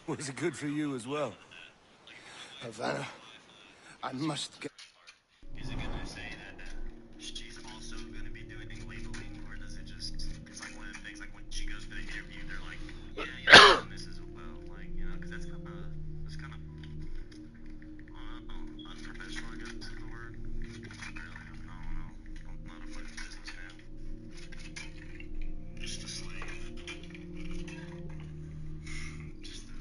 Was it good for you as well? Havana, I must get... Is it gonna say that she's also gonna be doing labeling, or does it just? It's like one of the things. Like when she goes for the interview, they're like, "Yeah, you're doing this as well," like because that's kind of unprofessional. I guess is the word. Really, I don't know. I'm not a fucking businessman. Just a slave. Just a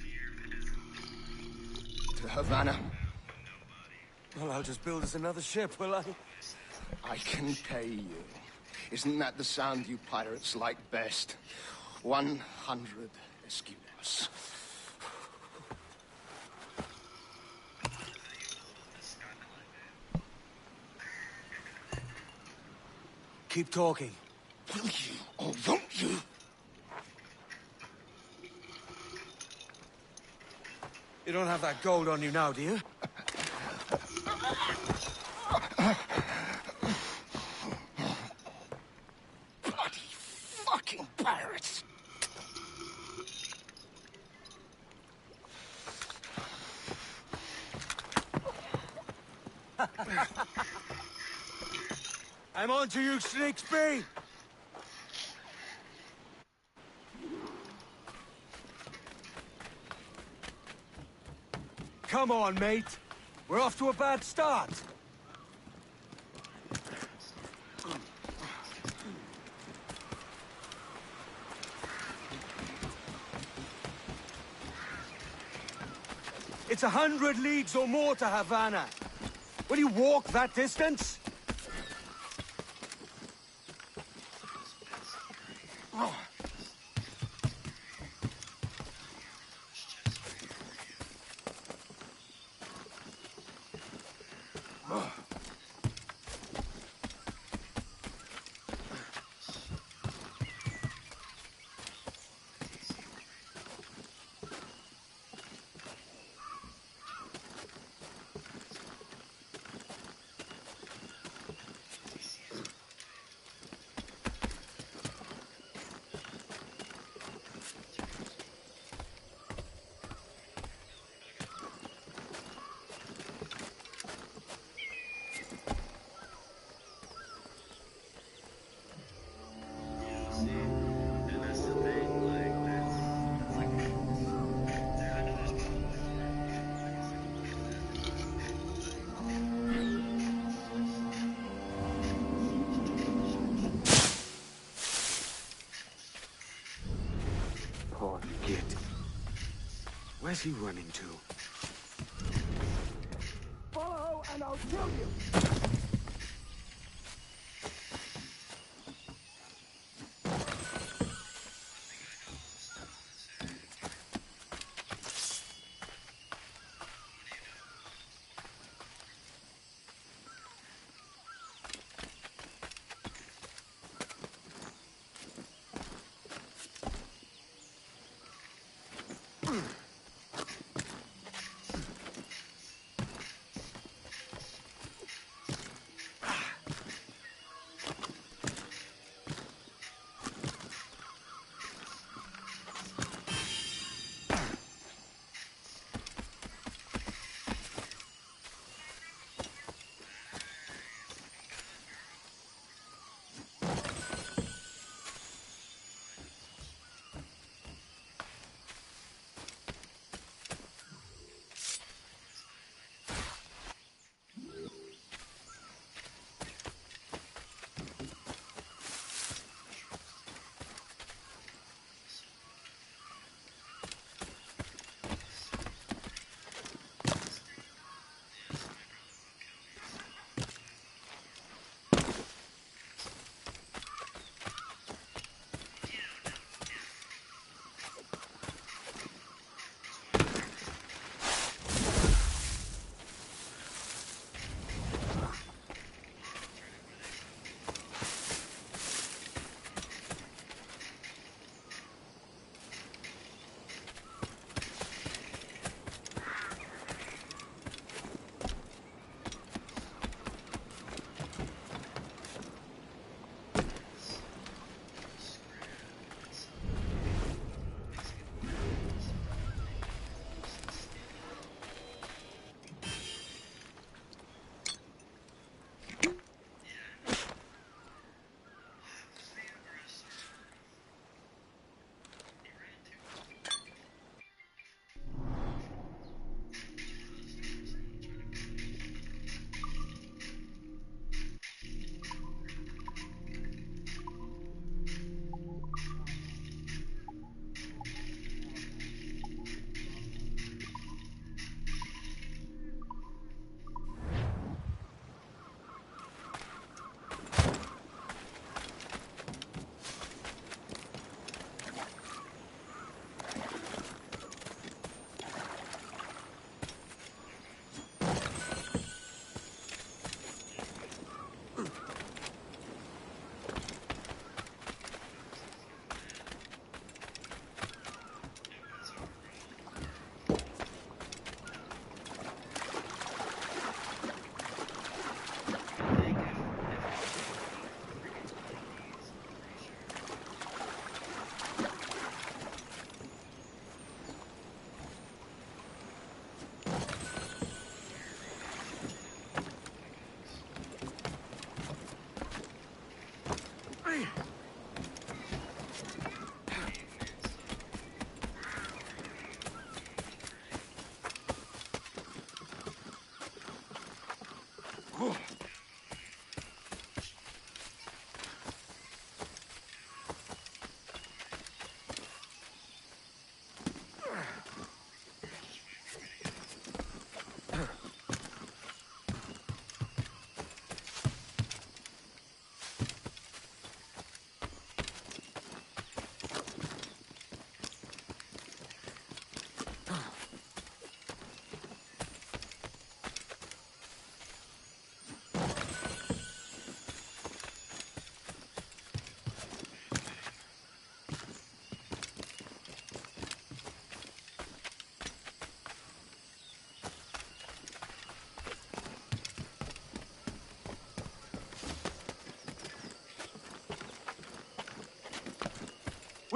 mere peasant. to Havana. Well, I'll just build us another ship, will I? I can pay you. Isn't that the sound you pirates like best? 100 escudos. Keep talking. Will you or won't you? You don't have that gold on you now, do you? Bloody fucking pirates! I'm on to you, Snakesby! Come on, mate. We're off to a bad start. It's 100 leagues or more to Havana. Will you walk that distance? Poor git. Where's he running to? Follow and I'll kill you!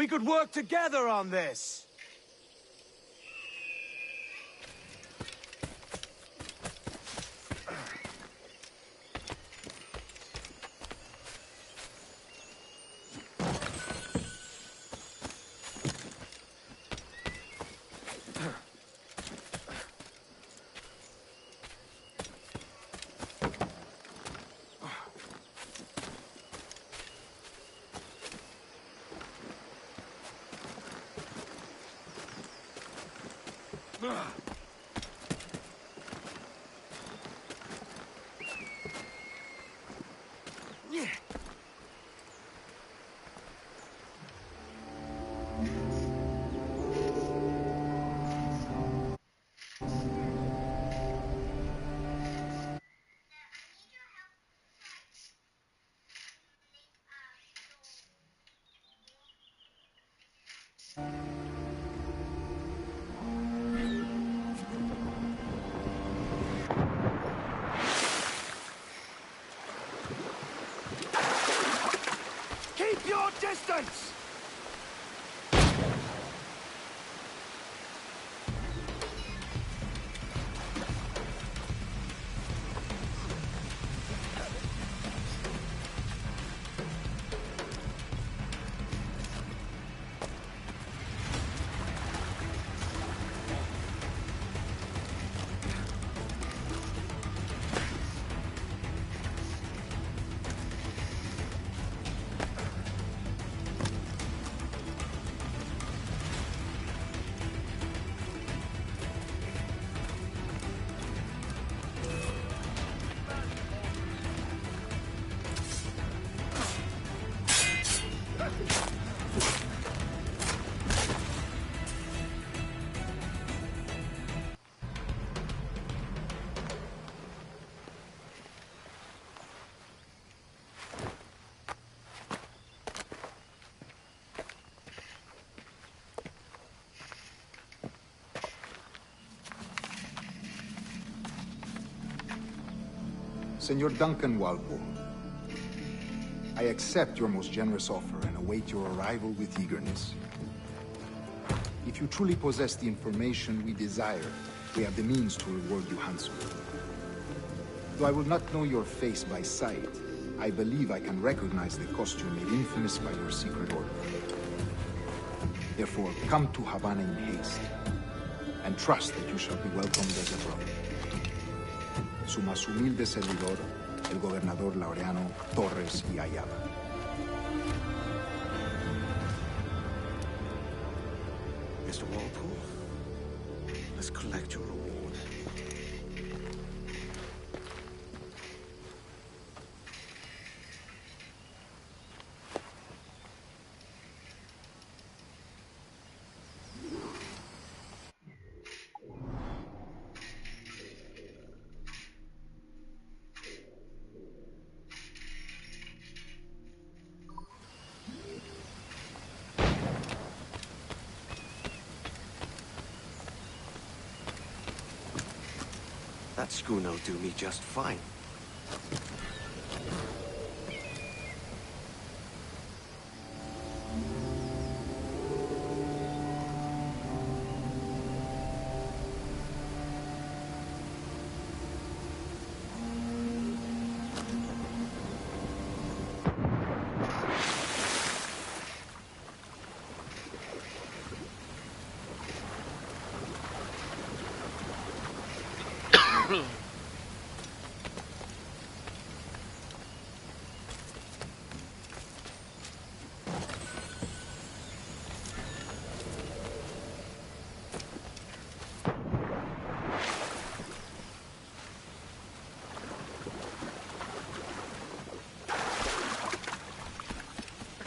We could work together on this! Keep your distance! Senor Duncan Walpole, I accept your most generous offer and await your arrival with eagerness. If you truly possess the information we desire, we have the means to reward you handsomely. Though I will not know your face by sight, I believe I can recognize the costume made infamous by your secret order. Therefore, come to Havana in haste, and trust that you shall be welcomed as a brother. Su más humilde servidor, el gobernador Laureano Torres y Ayala. Mr. Walpole, let's collect your reward. That schooner'll do me just fine.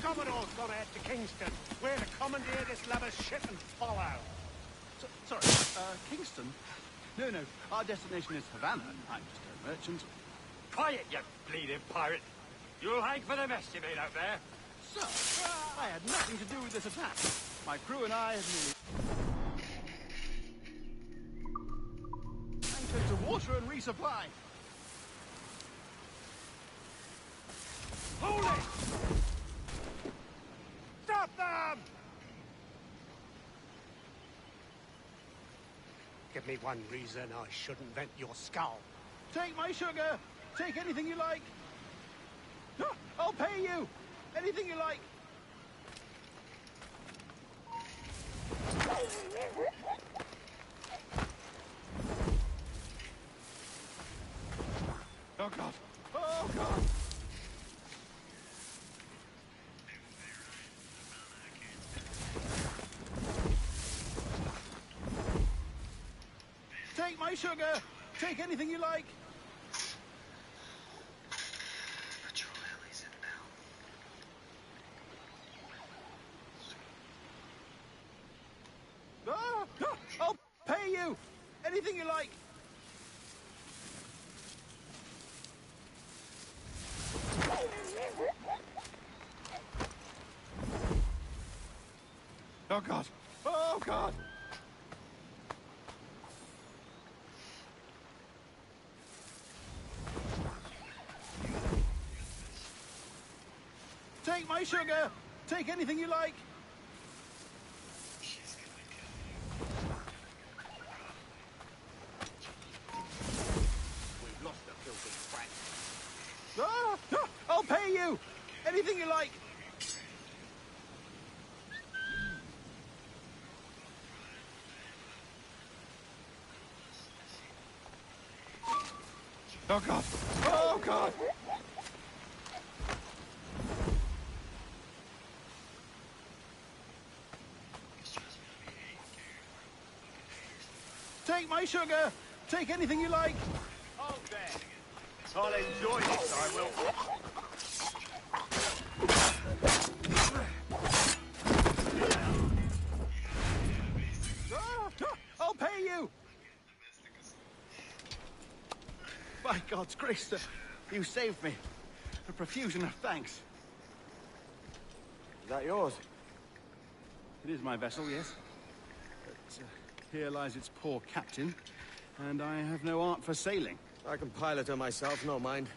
Commodore's gone out to Kingston. We're to commandeer this lubber's ship and follow. Sorry, Kingston? No, our destination is Havana. I'm just a merchant. Quiet, you bleeding pirate. You'll hang for the mess you made out there. Sir, I had nothing to do with this attack. My crew and I have merely anchored to water and resupply. Hold it! Stop them! Give me one reason I shouldn't vent your skull. Take my sugar! Take anything you like! No, I'll pay you! Anything you like! Oh God! Oh God! Take my sugar! Take anything you like! Patrol heli's inbound. I'll pay you! Anything you like! Oh God! Oh God! Take my sugar! Take anything you like! We've lost the filthy brat. I'll pay you! Anything you like! Oh God! Oh God! Take my sugar! Take anything you like! Oh, there. I'll enjoy this, I will. I'll pay you! By God's grace, sir, you saved me. A profusion of thanks. Is that yours? It is my vessel, yes. But here lies its poor captain, and I have no art for sailing. I can pilot her myself, no mind.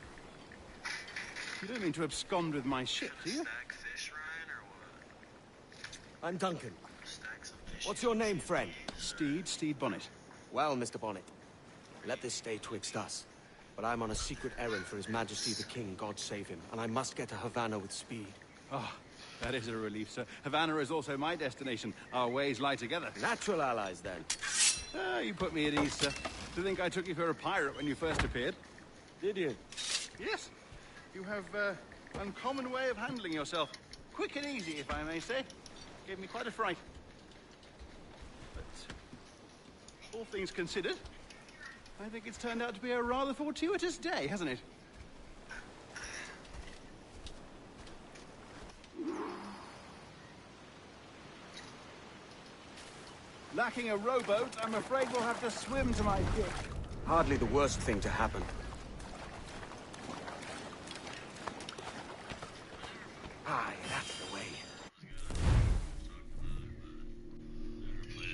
You don't mean to abscond with my ship, do you? Stack fish, Ryan, or what? I'm Duncan. Stacks of fish. What's your name, friend? Steed Bonnet. Well, Mr. Bonnet, let this stay twixt us. But I'm on a secret errand for His Majesty the King, God save him, and I must get to Havana with speed. Oh, that is a relief, sir. Havana is also my destination. Our ways lie together. Natural allies, then. Ah, you put me at ease, sir. To think I took you for a pirate when you first appeared. Did you? Yes. You have uncommon way of handling yourself. Quick and easy, if I may say. Gave me quite a fright. But all things considered, I think it's turned out to be a rather fortuitous day, hasn't it? Lacking a rowboat, I'm afraid we'll have to swim to my ship. Hardly the worst thing to happen. Aye, that's the way.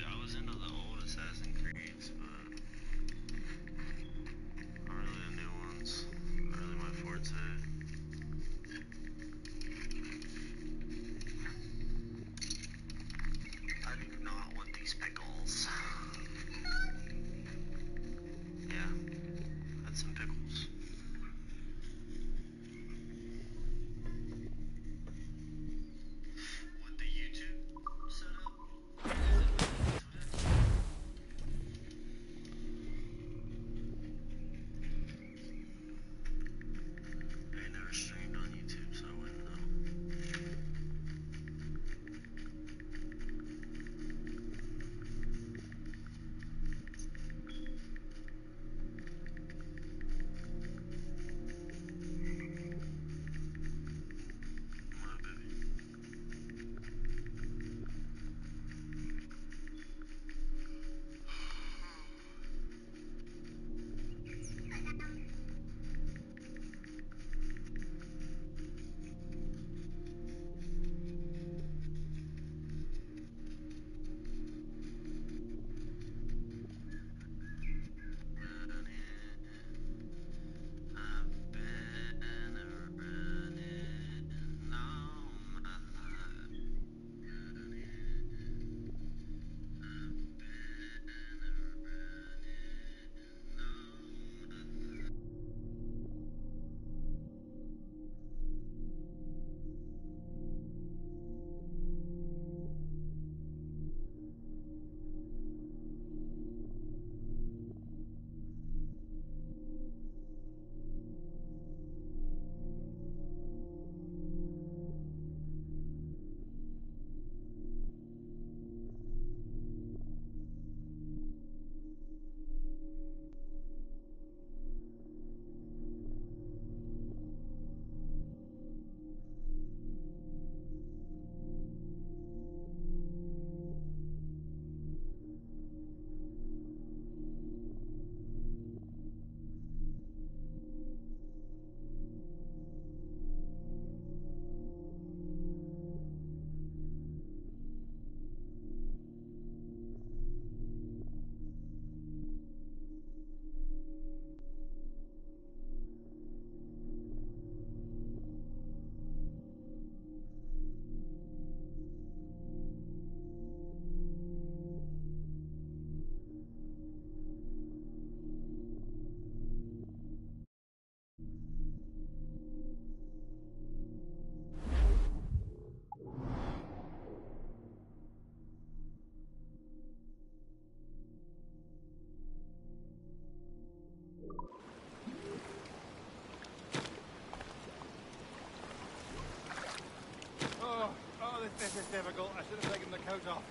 I was into the old Assassin's Creeds, but not really the new ones. Not really my forte. I do not want these pickles. Yeah, had some pickles. This is difficult. I should have taken the coat off.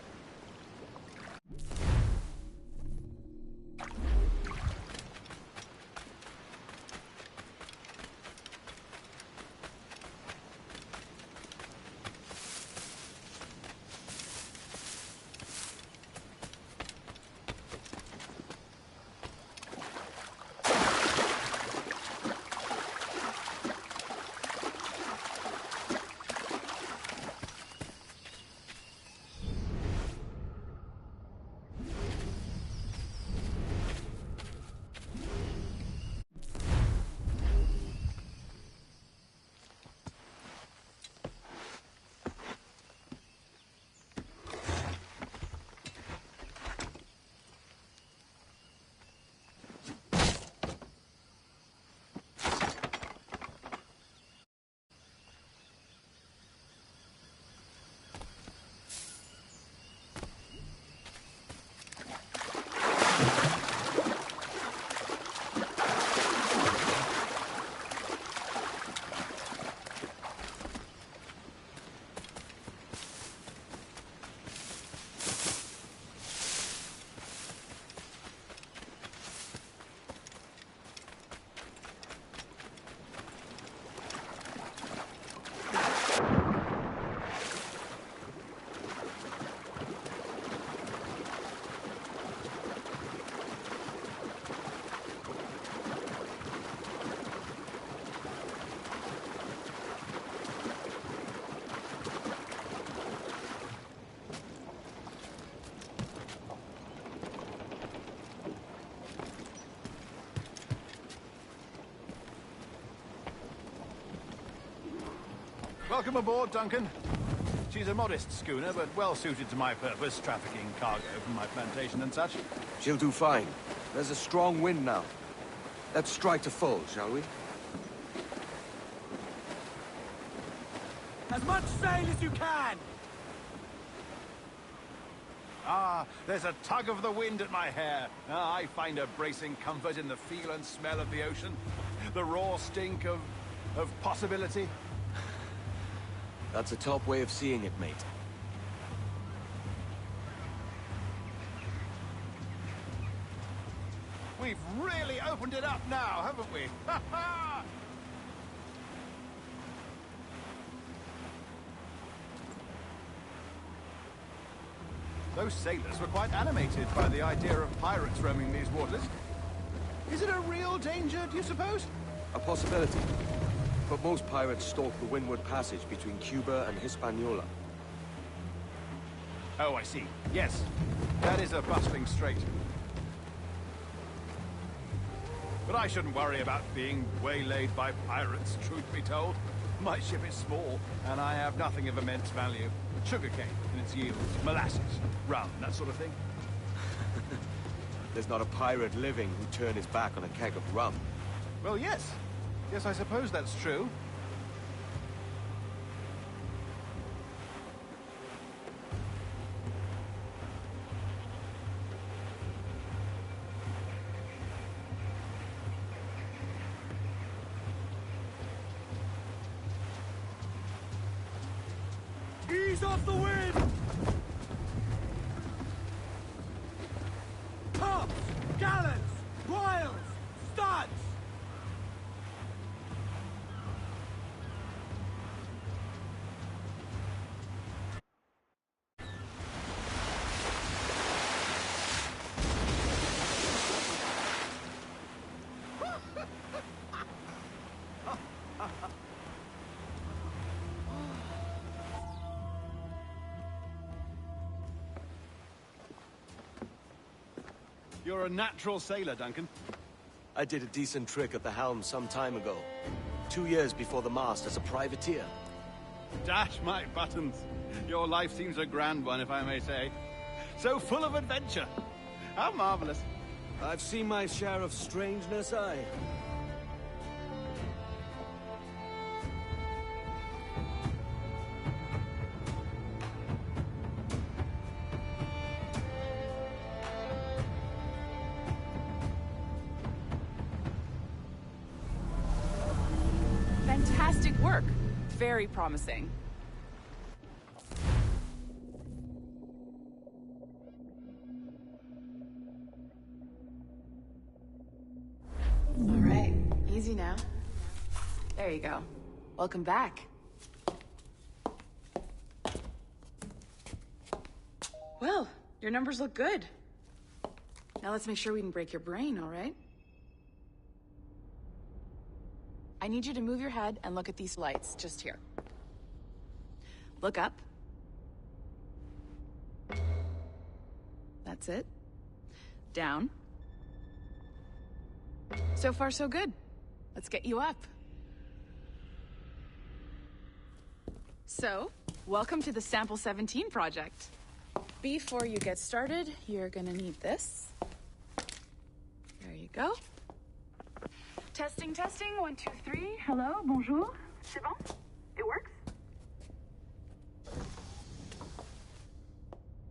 Welcome aboard, Duncan. She's a modest schooner, but well suited to my purpose, trafficking cargo from my plantation and such. She'll do fine. There's a strong wind now. Let's strike to full, shall we? As much sail as you can! Ah, there's a tug of the wind at my hair. Ah, I find a bracing comfort in the feel and smell of the ocean. The raw stink of possibility. That's a top way of seeing it, mate. We've really opened it up now, haven't we? Ha ha! Those sailors were quite animated by the idea of pirates roaming these waters. Is it a real danger, do you suppose? A possibility. But most pirates stalk the Windward Passage between Cuba and Hispaniola. Oh, I see. Yes, that is a bustling strait. But I shouldn't worry about being waylaid by pirates, truth be told. My ship is small, and I have nothing of immense value. Sugarcane and its yields, molasses, rum, that sort of thing. There's not a pirate living who'd turn his back on a keg of rum. Well, yes. Yes, I suppose that's true. Ease off the wind! Tops! Gallants! Royals! Studs! You're a natural sailor, Duncan. I did a decent trick at the helm some time ago. 2 years before the mast as a privateer. Dash my buttons. Your life seems a grand one, if I may say. So full of adventure. How marvelous. I've seen my share of strangeness, aye. Fantastic work. Very promising. Easy now. There you go. Welcome back. Well, your numbers look good. Now let's make sure we can break your brain, all right? I need you to move your head and look at these lights, just here. Look up. That's it. Down. So far, so good. Let's get you up. So, welcome to the Sample 17 project. Before you get started, you're gonna need this. There you go. Testing, testing, 1, 2, 3. Hello, bonjour. C'est bon? It works?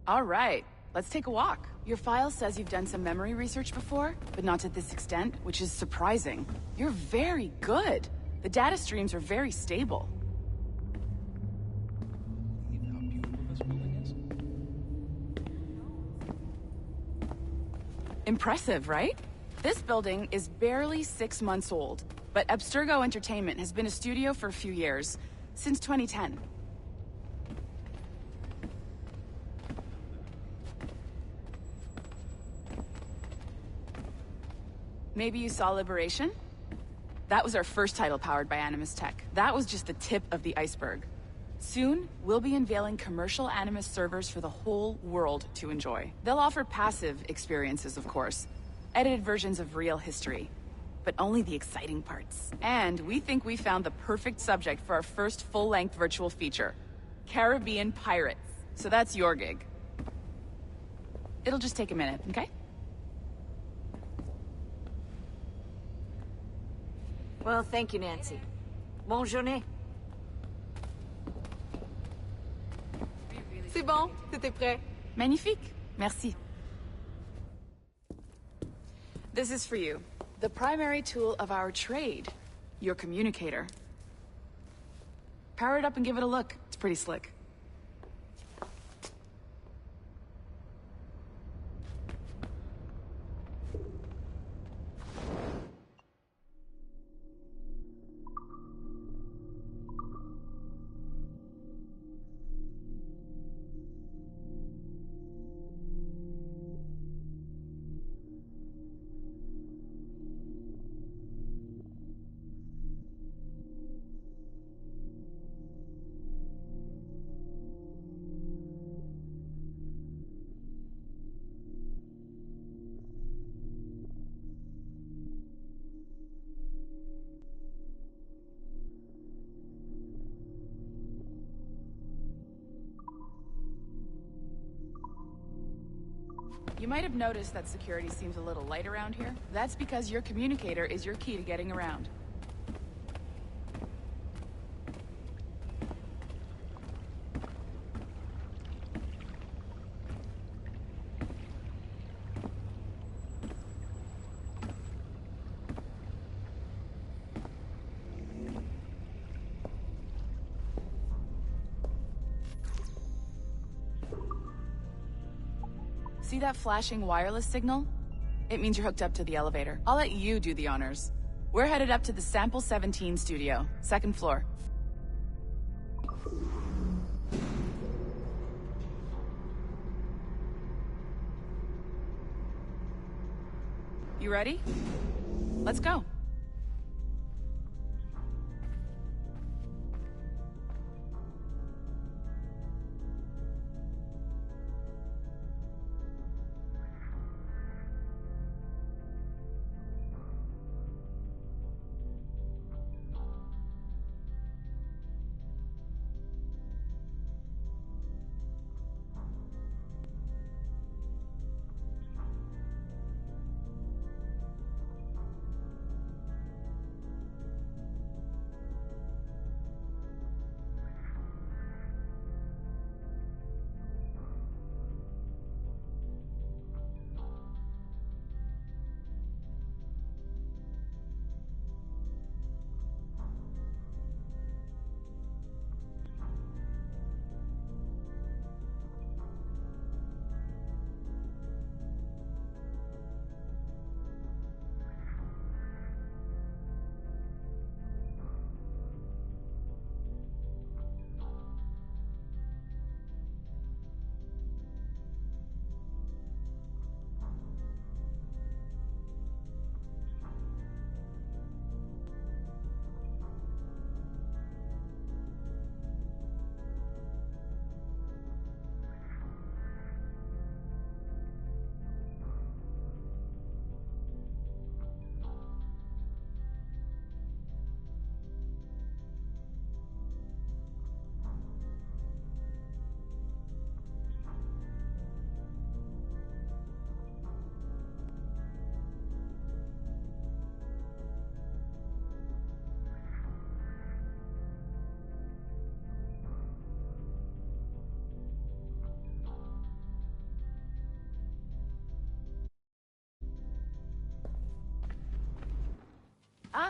All right, let's take a walk. Your file says you've done some memory research before, but not to this extent, which is surprising. You're very good. The data streams are very stable. How beautiful this building is. Impressive, right? This building is barely 6 months old, but Abstergo Entertainment has been a studio for a few years, since 2010. Maybe you saw Liberation? That was our first title powered by Animus Tech. That was just the tip of the iceberg. Soon, we'll be unveiling commercial Animus servers for the whole world to enjoy. They'll offer passive experiences, of course. Edited versions of real history. But only the exciting parts. And we think we found the perfect subject for our first full-length virtual feature. Caribbean Pirates. So that's your gig. It'll just take a minute, okay? Well, thank you, Nancy. Bonne journée. C'est bon, c'était prêt. Magnifique. Merci. This is for you. The primary tool of our trade. Your communicator. Power it up and give it a look. It's pretty slick. You might have noticed that security seems a little light around here. That's because your communicator is your key to getting around. See that flashing wireless signal? It means you're hooked up to the elevator. I'll let you do the honors. We're headed up to the Sample 17 studio, 2nd floor. You ready? Let's go.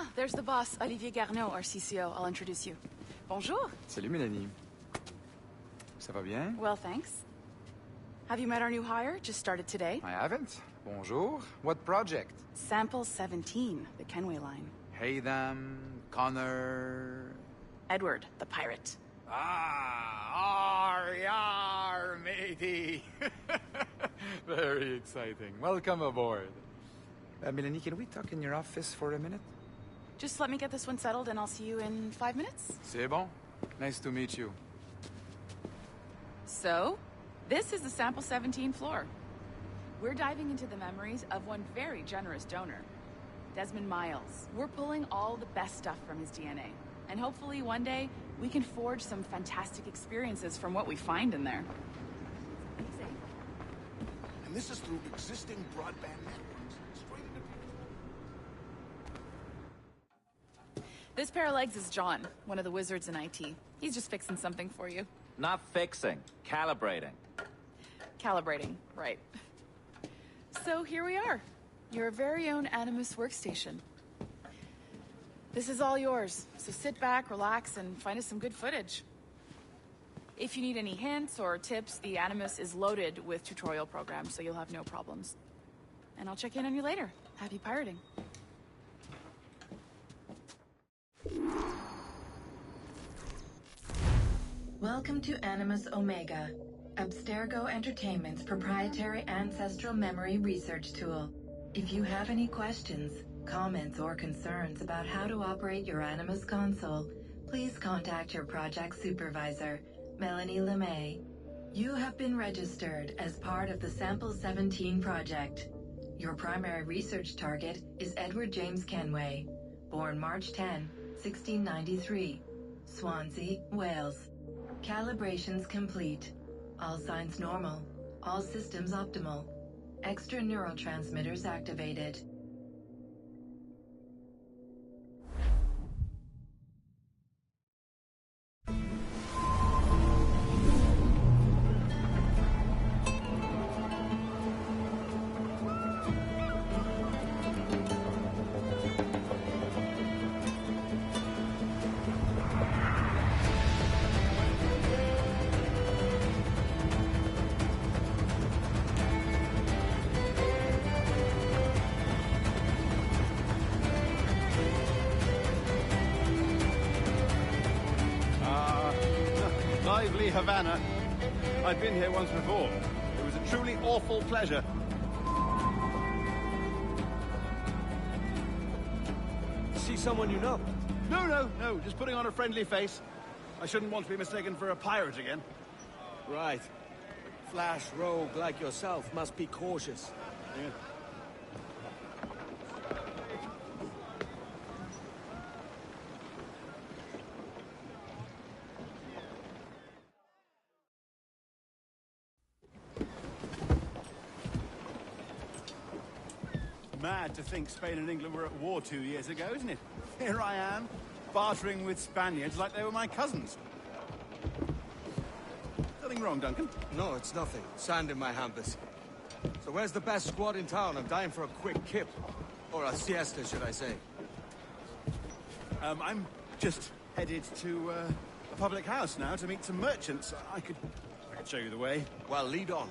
Ah, there's the boss, Olivier Garneau, our CCO. I'll introduce you. Bonjour. Salut, Mélanie. Ça va bien? Well, thanks. Have you met our new hire? Just started today. I haven't. Bonjour. What project? Sample 17, the Kenway line. Haytham, Connor... Edward, the pirate. Ah, yar, matey. Very exciting. Welcome aboard. Mélanie, can we talk in your office for a minute? Just let me get this one settled and I'll see you in 5 minutes. C'est bon. Nice to meet you. So, this is the Sample 17 floor. We're diving into the memories of one very generous donor, Desmond Miles. We're pulling all the best stuff from his DNA. And hopefully one day, we can forge some fantastic experiences from what we find in there. Amazing. And this is through existing broadband networks. Straight into... This pair of legs is John, one of the wizards in IT. He's just fixing something for you. Not fixing, calibrating. Calibrating, right. So here we are, your very own Animus workstation. This is all yours, so sit back, relax, and find us some good footage. If you need any hints or tips, the Animus is loaded with tutorial programs, so you'll have no problems. And I'll check in on you later. Happy pirating. Welcome to Animus Omega, Abstergo Entertainment's proprietary ancestral memory research tool. If you have any questions, comments, or concerns about how to operate your Animus console, please contact your project supervisor, Melanie LeMay. You have been registered as part of the Sample 17 project. Your primary research target is Edward James Kenway, born March 10, 1693, Swansea, Wales. Calibrations complete. All signs normal. All systems optimal. Extra neurotransmitters activated. Lively Havana. I've been here once before. It was a truly awful pleasure. See someone you know? No. Just putting on a friendly face. I shouldn't want to be mistaken for a pirate again. Right. Flash rogue like yourself must be cautious. Yeah. Mad to think Spain and England were at war 2 years ago, isn't it? Here I am, bartering with Spaniards like they were my cousins. Nothing wrong, Duncan? No, it's nothing. Sand in my hampers. So where's the best squad in town? I'm dying for a quick kip. Or a siesta, should I say. I'm just headed to a public house now to meet some merchants. I could show you the way. Well, lead on.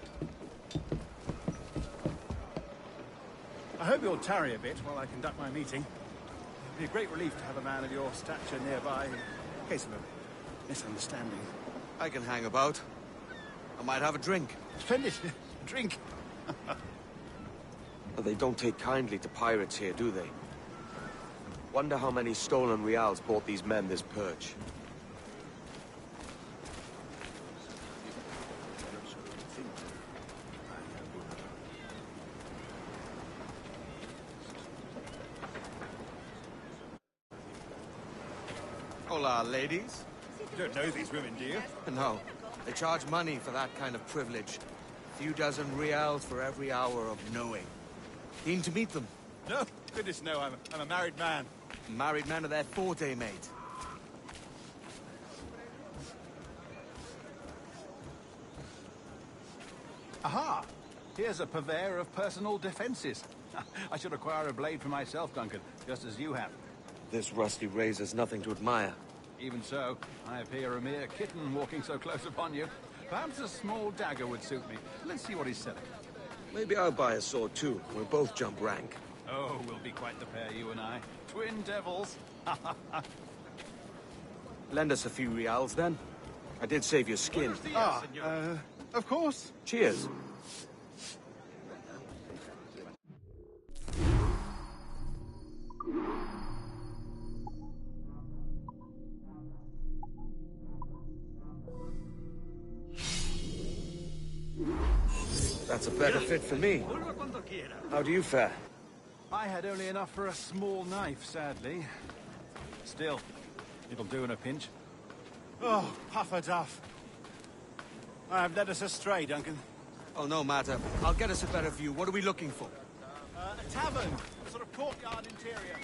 I hope you'll tarry a bit while I conduct my meeting. It'd be a great relief to have a man of your stature nearby in case of a misunderstanding. I can hang about. I might have a drink. Splendid. Drink. But they don't take kindly to pirates here, do they? Wonder how many stolen reals bought these men this purge. Hola, ladies. You don't know these women, do you? No. They charge money for that kind of privilege. A few dozen reals for every hour of knowing. Keen to meet them? No. Goodness, no. I'm a married man. Married men are their forte, mate. Aha! Here's a purveyor of personal defenses. I should acquire a blade for myself, Duncan, just as you have. This rusty razor's nothing to admire. Even so, I appear a mere kitten walking so close upon you. Perhaps a small dagger would suit me. Let's see what he's selling. Maybe I'll buy a sword too. We'll both jump rank. Oh, we'll be quite the pair, you and I. Twin devils. Lend us a few reals, then. I did save your skin. Of course. Cheers. That's a better fit for me. How do you fare? I had only enough for a small knife, sadly. Still, it'll do in a pinch. Oh, puffer duff. I have led us astray, Duncan. Oh, no matter. I'll get us a better view. What are we looking for? A tavern. A sort of courtyard interior.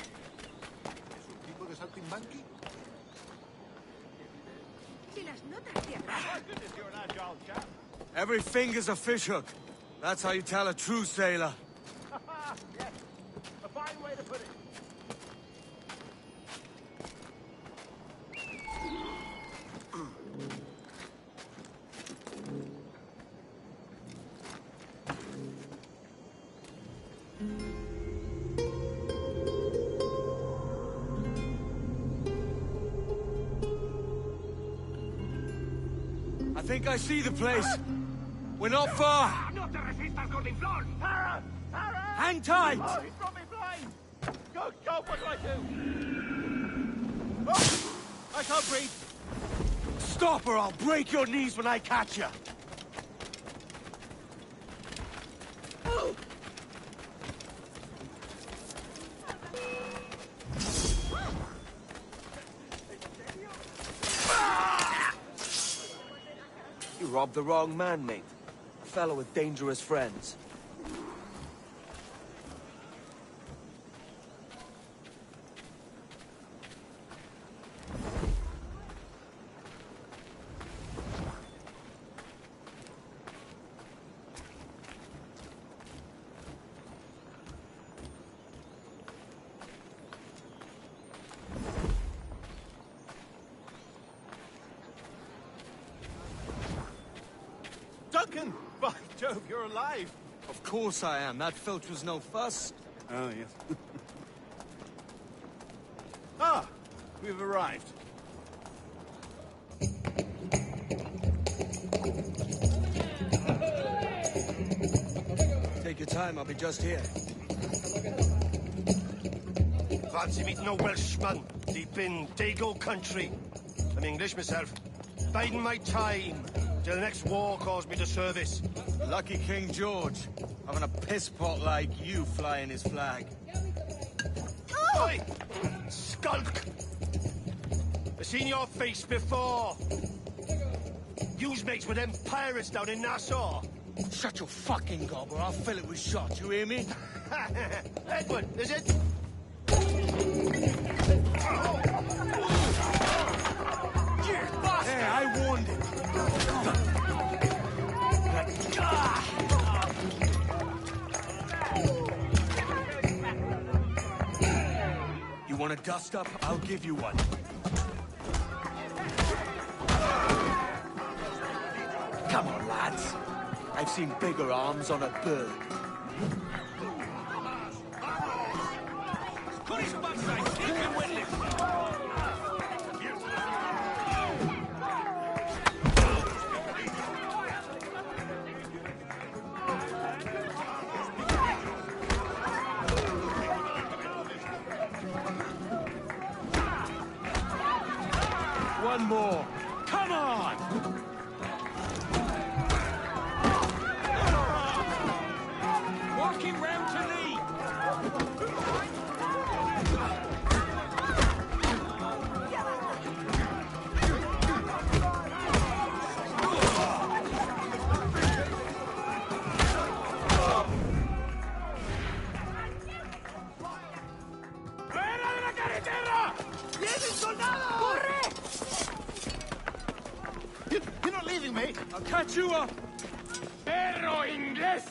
My goodness, you're an agile chap. Every finger's a fishhook. That's how you tell a true sailor. Yes, a fine way to put it. I think I see the place. We're not far. Hang tight! Oh, he's got me blind! Go, what do I do? Oh, I can't breathe. Stop or I'll break your knees when I catch you. Oh. You robbed the wrong man, mate. A fellow with dangerous friends. Duncan! By Jove, you're alive! Of course I am. That filch was no fuss. Oh, yes. Ah! We've arrived. Take your time, I'll be just here. Fancy meeting a Welshman deep in Dago country. I'm English myself. Biding my time till the next war calls me to service. Lucky King George, having a piss pot like you flying his flag. Oi! Skulk! I've seen your face before. You's mates with them pirates down in Nassau. Shut your fucking gob or I'll fill it with shot, you hear me? Edward, is it? Hey, I warned him. You want a dust up? I'll give you one. Come on, lads. I've seen bigger arms on a bird. One more. Come on! Walking round to lead. ¡Fuera de la carretera! ¡Vienen soldados! ¡Corre! You're not leaving me! I'll catch you up! ¡Perro inglés!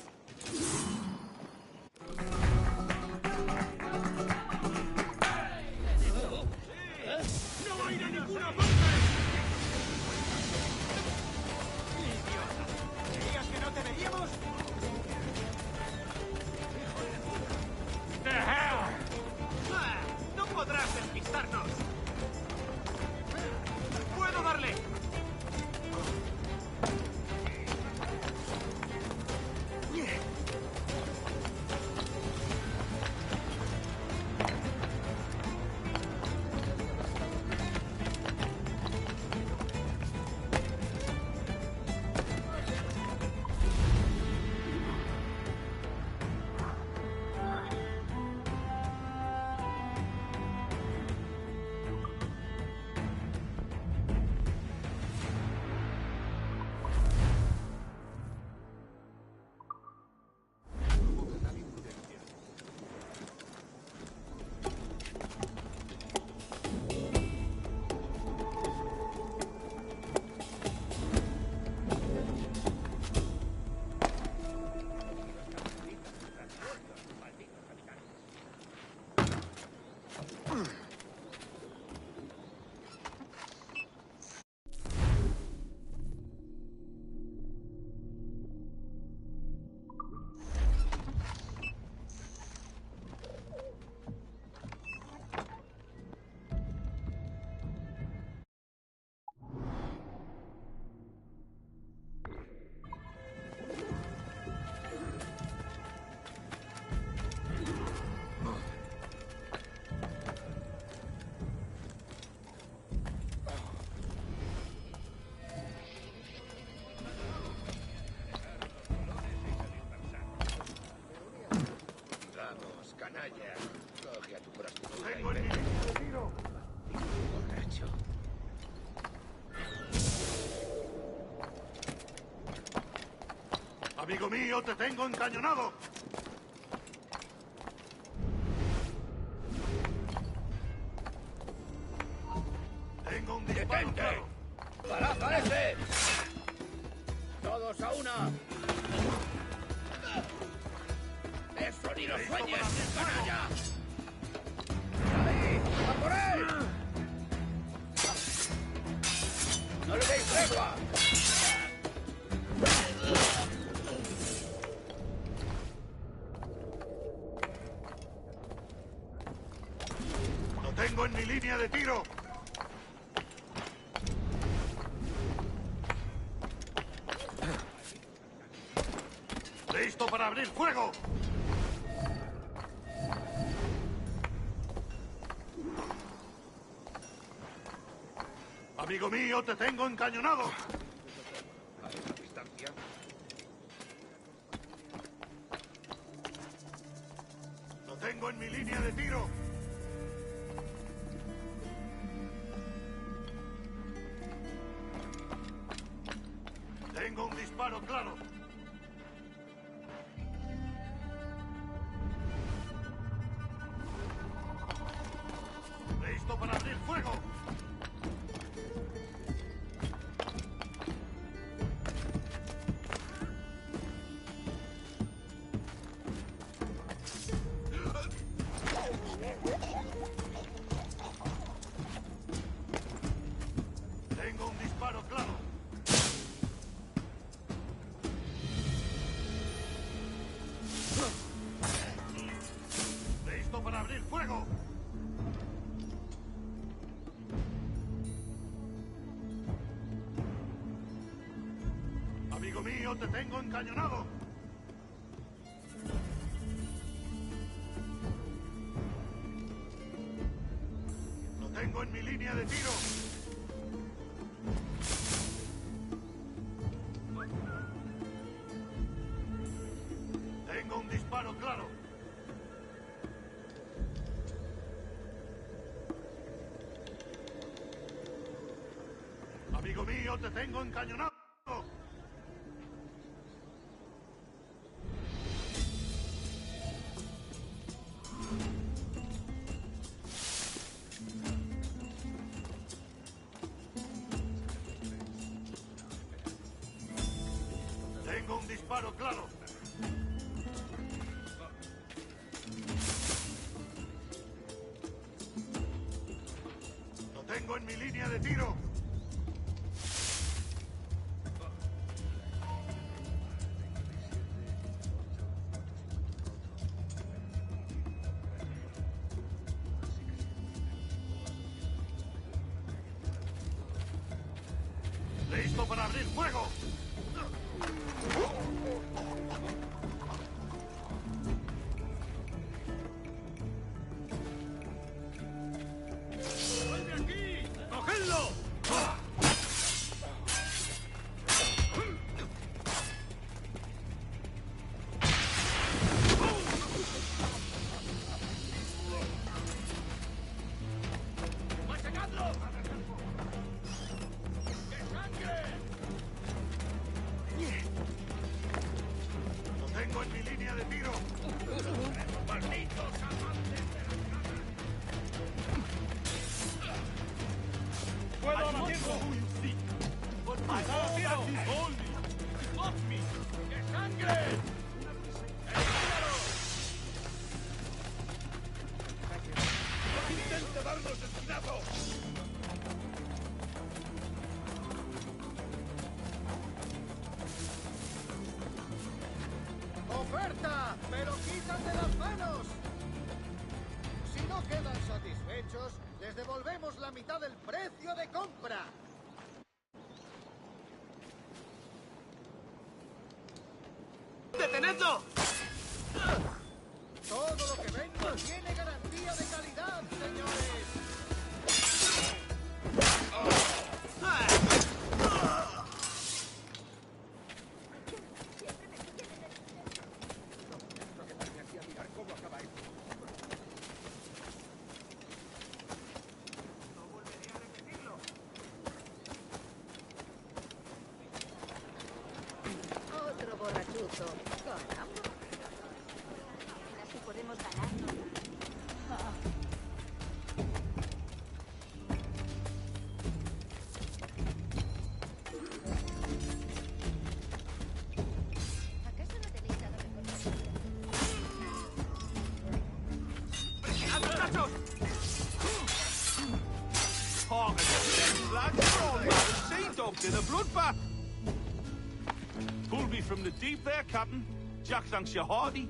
Vaya, coge a tu prostituta. Tengo el tiro. Borracho. Amigo mío, te tengo encañonado. Tengo un disparo claro. ¡Parad, parece! ¡Todos a una! ¡Eso ni lo sueñes, canalla! ¡Ahí! ¡A por él! ¡No le deis tregua! Lo tengo en mi línea de tiro. ¡Listo para abrir fuego! Amigo mío, te tengo encañonado. A esa distancia. Lo tengo en mi línea de tiro. Tengo un disparo claro. Listo para abrir fuego. Tengo un disparo claro. Listo para abrir fuego. Amigo mío, te tengo encañonado. Lo tengo en mi línea de tiro. Tengo un disparo claro. Amigo mío, te tengo encañonado. Tengo un disparo claro. Lo tengo en mi línea de tiro. Listo para abrir fuego. ¡Vuelve aquí! ¡Cogedlo! ¡Machacadlo! ¡Qué sangre! Lo tengo en mi línea de tiro. ¡Malditos amantes de la casa! ¡Puedo abatirlo! ¡Qué sangre! ¡No intente darnos esquinazo! ¡Oferta! ¡Me lo quitan de las manos! Si no quedan satisfechos, les devolvemos la mitad del precio de compra. ¡Detenedlo! Todo lo que venga tiene garantía de calidad, señores. esto. Caramba. Así podemos ganarnos. ¿Acaso no tenéis nada mejor? Hark against them, lads. We're all mad as sea dogs in a bloodbath. Pulled me from the deep there, Captain. Jack thanks you hearty.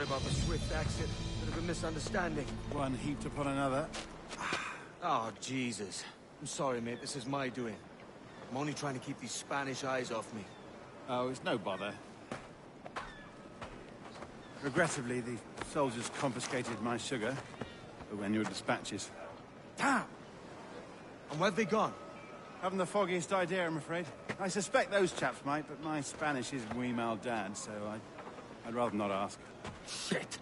Sorry about the swift exit. Bit of a misunderstanding. One heaped upon another. Oh, Jesus. I'm sorry, mate. This is my doing. I'm only trying to keep these Spanish eyes off me. Oh, it's no bother. Regrettably, the soldiers confiscated my sugar when your dispatches. Damn! And where've they gone? Haven't the foggiest idea, I'm afraid. I suspect those chaps might, but my Spanish is muy mal dad, so I'd rather not ask. Shit!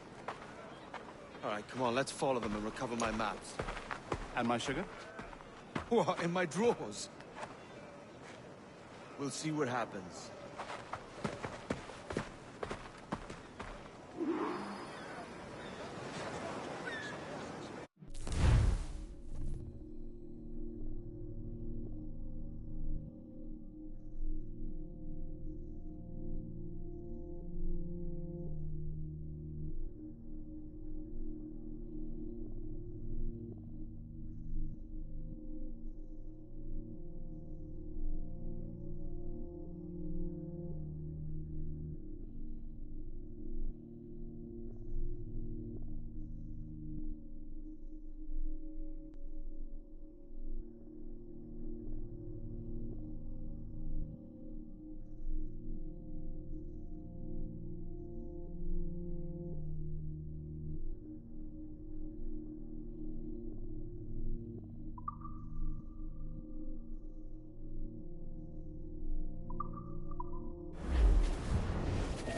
All right, come on, let's follow them and recover my maps. And my sugar? What, in my drawers? We'll see what happens.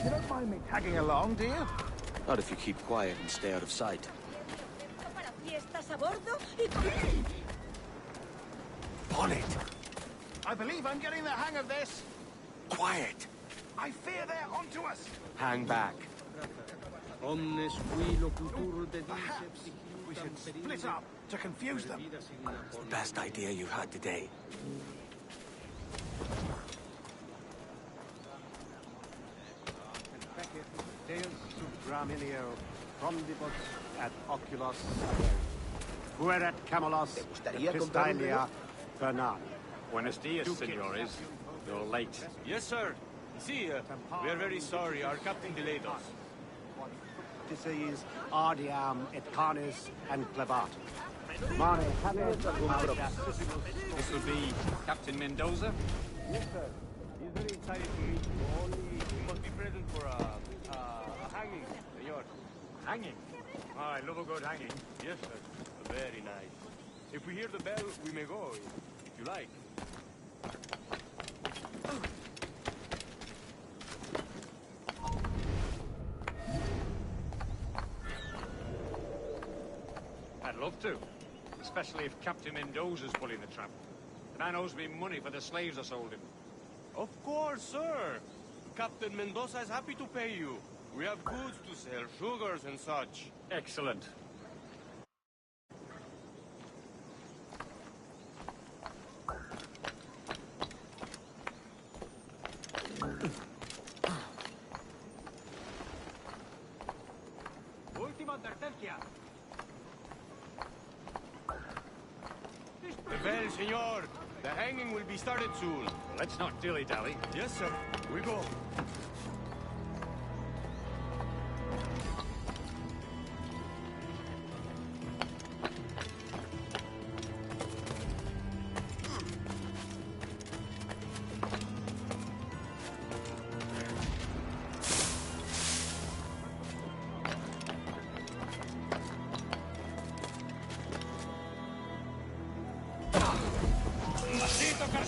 You don't mind me tagging along, do you? Not if you keep quiet and stay out of sight. On it! I believe I'm getting the hang of this. Quiet! I fear they're onto us. Hang back. Perhaps we should split up to confuse them. It's the best idea you've had today. Deus subraminio frondibus et oculos fuerat Camelos Pistalia Bernard. Buenos dias, senores. You're late. Yes, sir. See, we are very sorry. Our captain delayed us. Dices ardiam et canis and clevat. Mare canis This will be Captain Mendoza? Yes, sir. He's very excited to meet you. Only he must be present for a hanging, senor. Hanging? Oh, I love a good hanging. Yes, sir. Very nice. If we hear the bell, we may go, if you like. I'd love to. Especially if Captain Mendoza's pulling the trap. The man owes me money for the slaves I sold him. Of course, sir. Captain Mendoza is happy to pay you. We have goods to sell, sugars and such. Excellent. Última advertencia. The bell, senor. The hanging will be started soon. Let's not dilly-dally. Yes, sir. We go.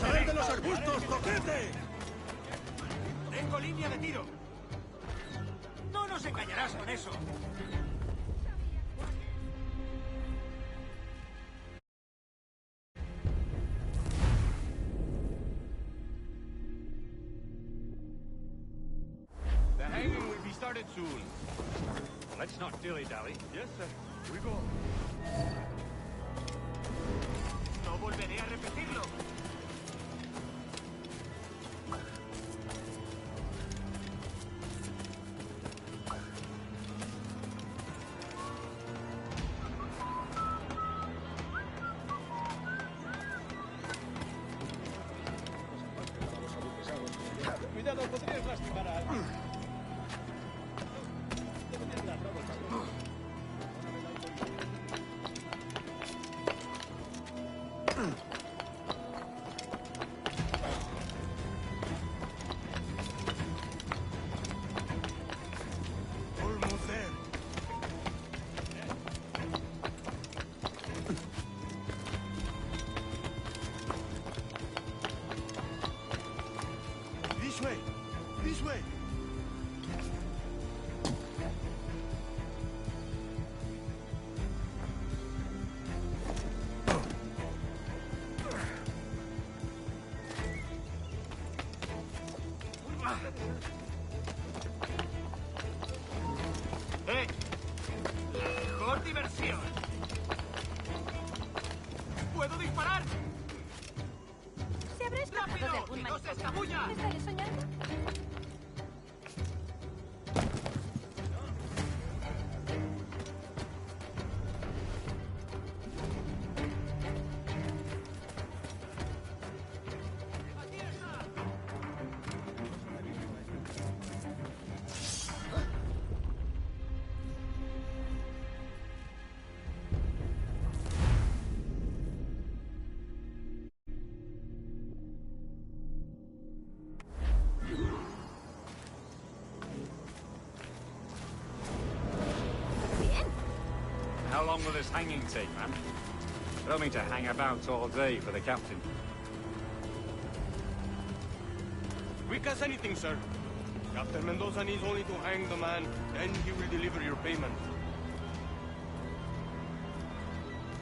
¡Sal de los arbustos, coquete! Tengo línea de tiro. No nos engañarás con eso. The hanging will be started soon. Let's not dilly-dally. Yes, sir. We go. No volveré a repetirlo. Cuidado, podrías lastimar a alguien. Almost there. This way! This way! ¡Eh! ¡Mejor diversión! ¡Puedo disparar! ¿Se habrá escapado de algún ¡No se manicomio? escabulla! ¿Estaré soñando? How long will this hanging take, man? I don't mean to hang about all day for the captain. Quick as anything, sir. Captain Mendoza needs only to hang the man, then he will deliver your payment.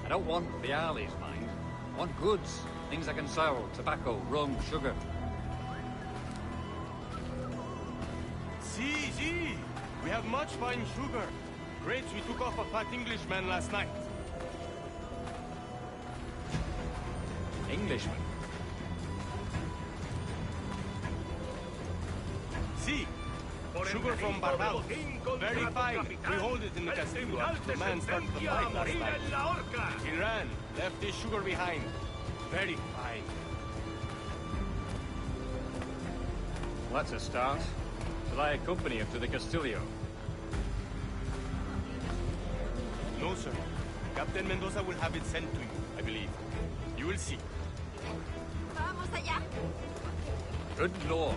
I don't want the Arleys, mind. I want goods. Things I can sell. Tobacco, rum, sugar. See. We have much fine sugar. Grapes we took off a fat Englishman last night. Englishman? See. Sugar from Barbados. Very fine. We hold it in the castillo after the man started the fight last night. He ran. Left his sugar behind. Very fine. Well, that's a start. Shall I accompany him to the Castillo? No, sir. Captain Mendoza will have it sent to you, I believe. You will see. ¡Vamos allá! Good lord.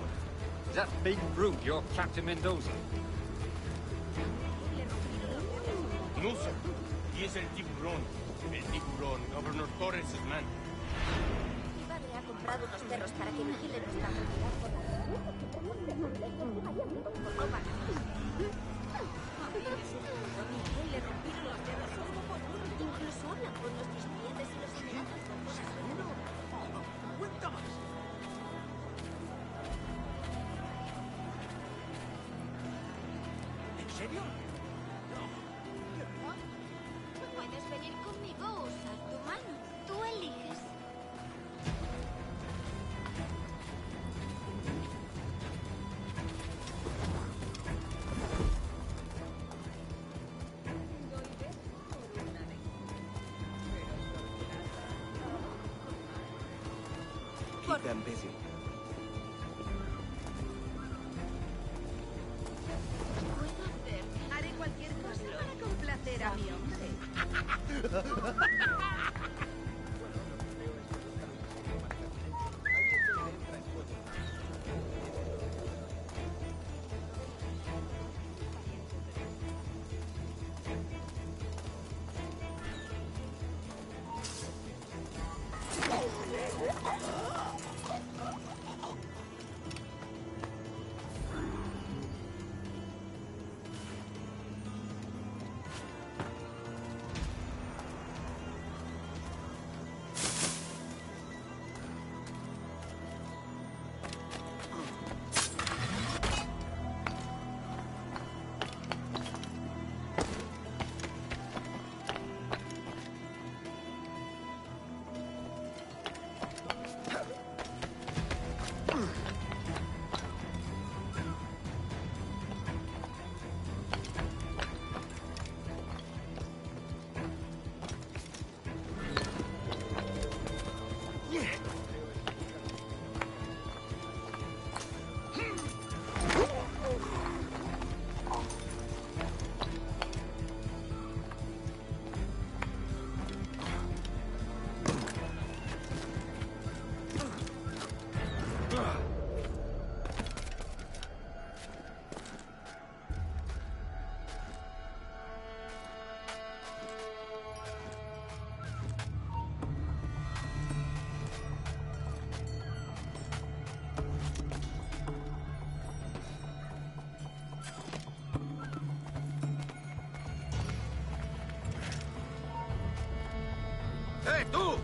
Is that big brute your Captain Mendoza? No, sir. He is el tiburón. El tiburón, Governor Torres' man. Mi padre ha comprado unos perros para que vigilen nuestra propiedad por la le rompieron los dedos uno por uno. Incluso hablan con nuestros clientes y los inmigrantes con cosas uno. ¡Cuenta más! ¿En serio? ¿De verdad? Puedes venir conmigo o usar tu mano. Tú eliges. Keep them busy. Puedo hacer. Haré cualquier cosa para complacer a mi hombre.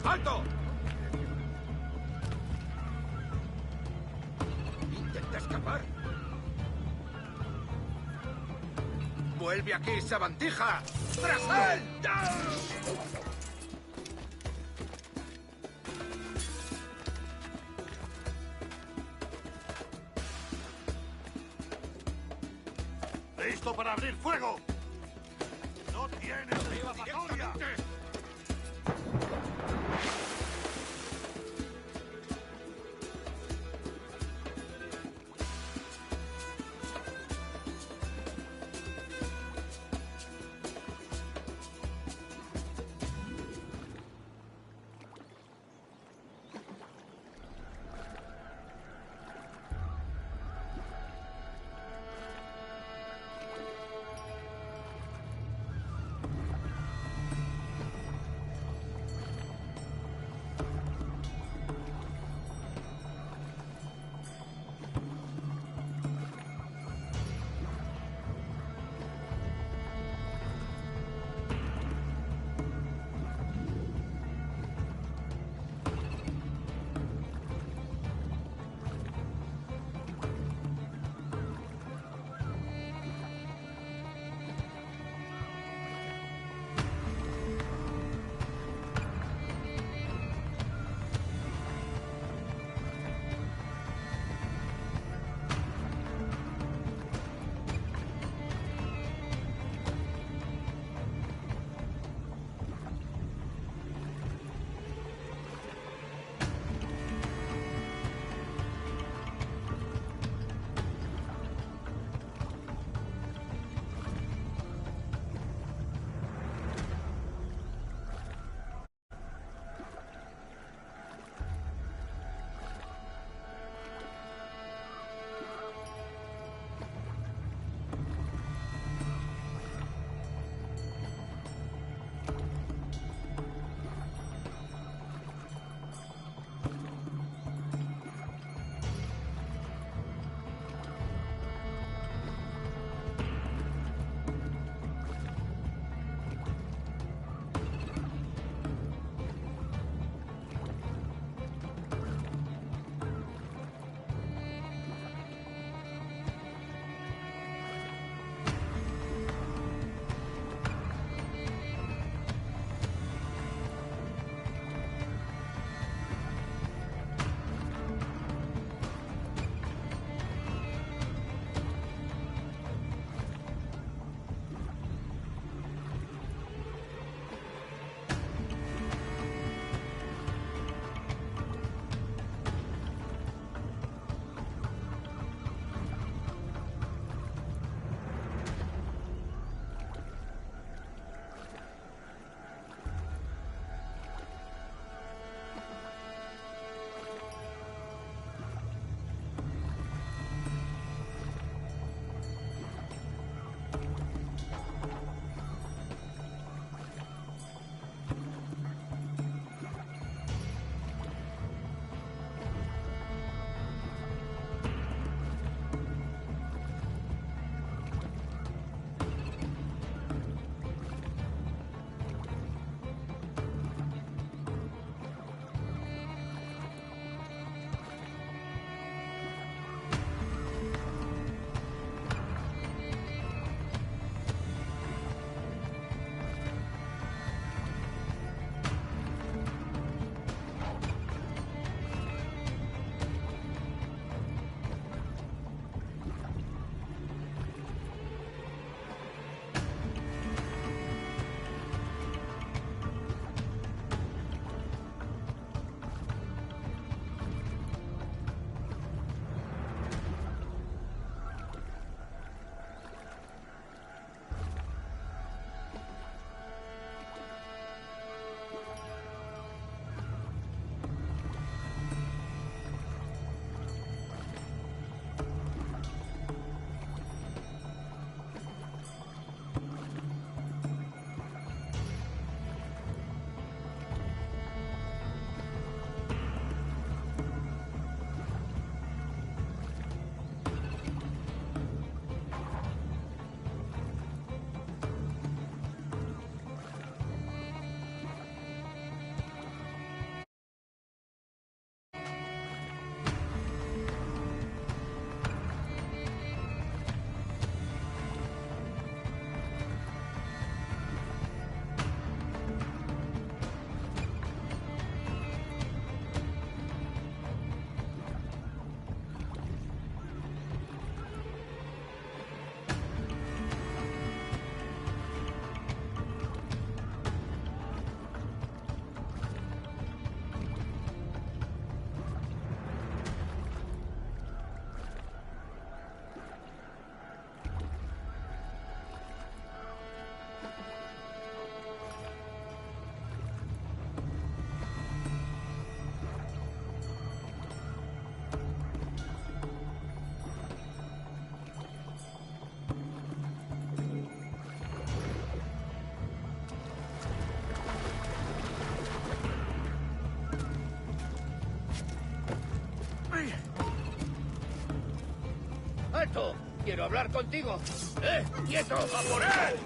¡Alto! ¿Intenta escapar? ¡Vuelve aquí, sabandija! ¡Tras él! ¡Listo para abrir fuego! ¡No tienes escapatoria! ¡Alto! ¡Quiero hablar contigo! ¡Quieto! ¡A por él!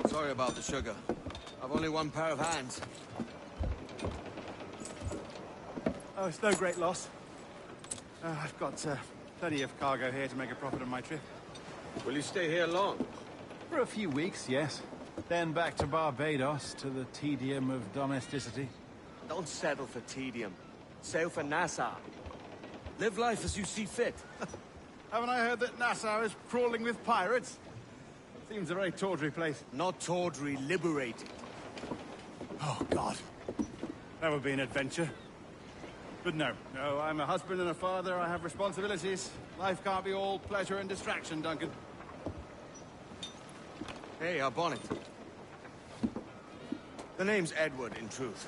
Sorry about the sugar. I've only one pair of hands. Oh, it's no great loss. I've got plenty of cargo here to make a profit on my trip. Will you stay here long? For a few weeks, yes. Then back to Barbados, to the tedium of domesticity. Don't settle for tedium. Sail for Nassau. Live life as you see fit. Haven't I heard that Nassau is crawling with pirates? Seems a very tawdry place. Not tawdry, liberated. Oh, God. That would be an adventure. But no, I'm a husband and a father. I have responsibilities. Life can't be all pleasure and distraction, Duncan. Hey, our bonnet. The name's Edward, in truth.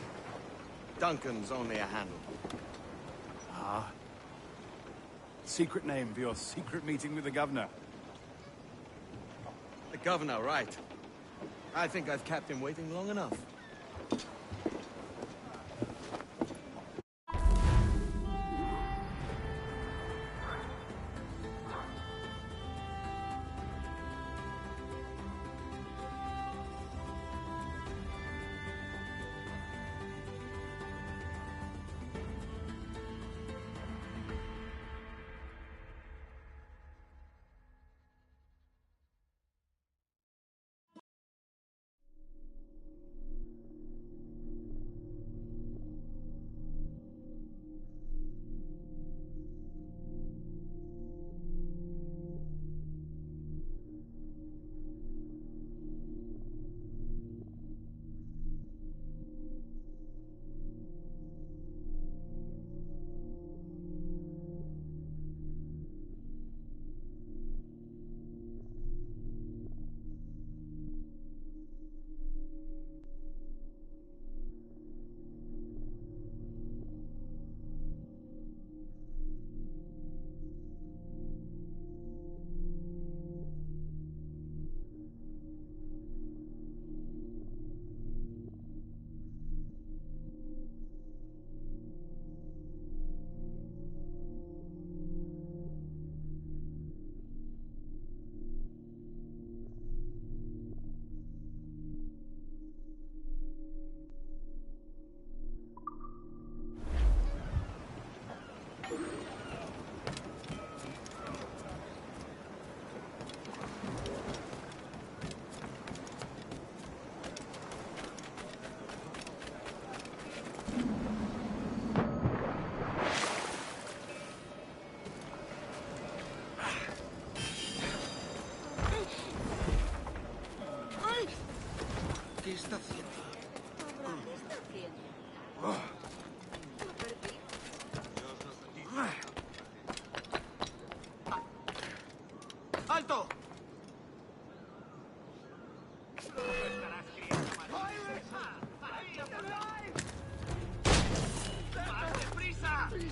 Duncan's only a handle. Ah. Secret name for your secret meeting with the governor. The governor, right. I think I've kept him waiting long enough.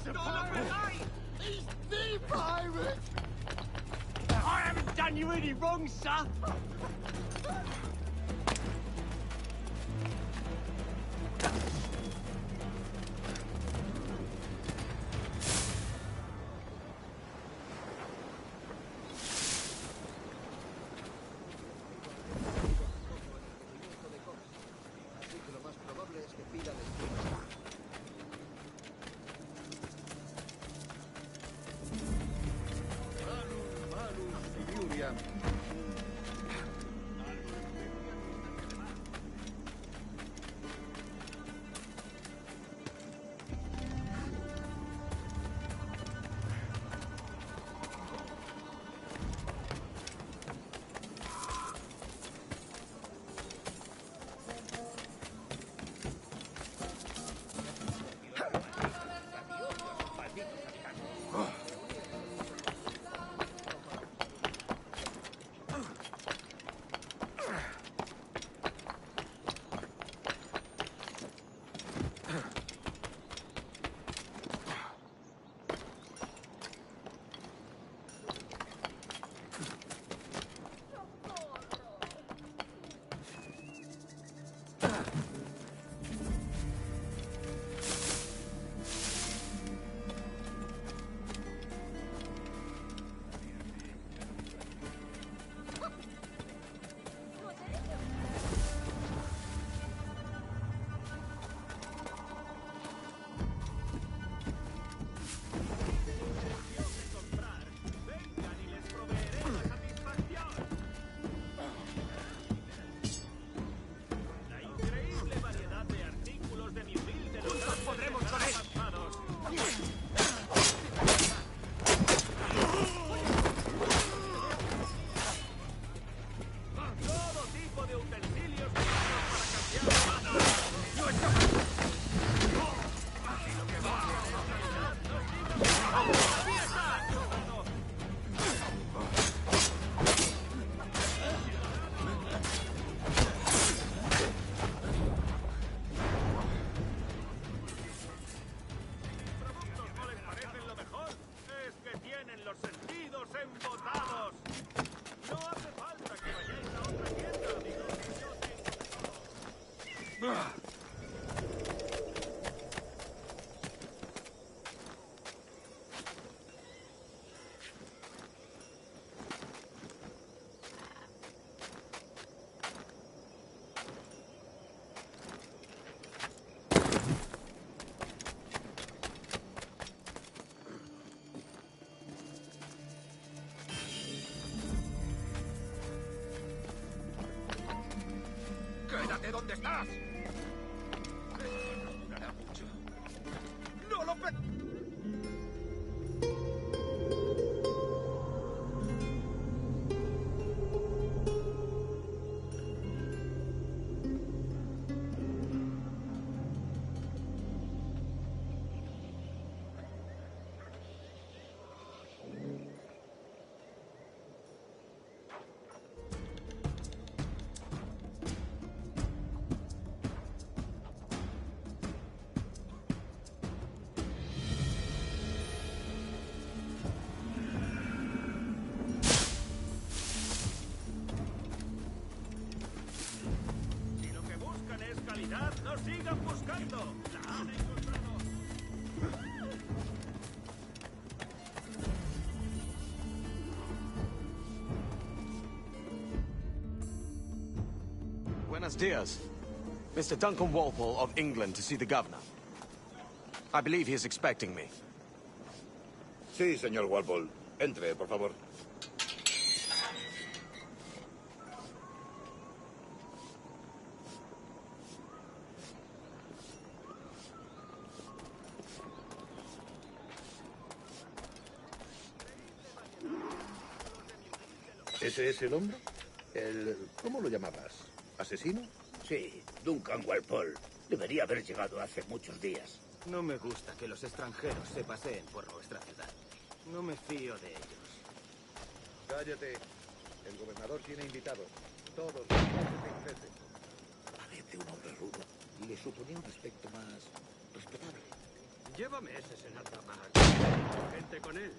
a pirate! He's the pirate! I haven't done you any wrong, sir. ¡Quédate donde estás! ¡No lo ¡No sigan buscando! ¡La han encontrado! Buenos dias. Mr. Duncan Walpole of England to see the governor. I believe he is expecting me. Sí, señor Walpole. Entre, por favor. ¿Ese es el hombre? ¿Cómo lo llamabas? ¿Asesino? Sí, Duncan Walpole. Debería haber llegado hace muchos días. No me gusta que los extranjeros se paseen por nuestra ciudad. No me fío de ellos. Cállate. El gobernador tiene invitados. Todos los ingleses. Parece un hombre rudo y le suponía un aspecto más respetable. Llévame ese Senatamar. Gente con él.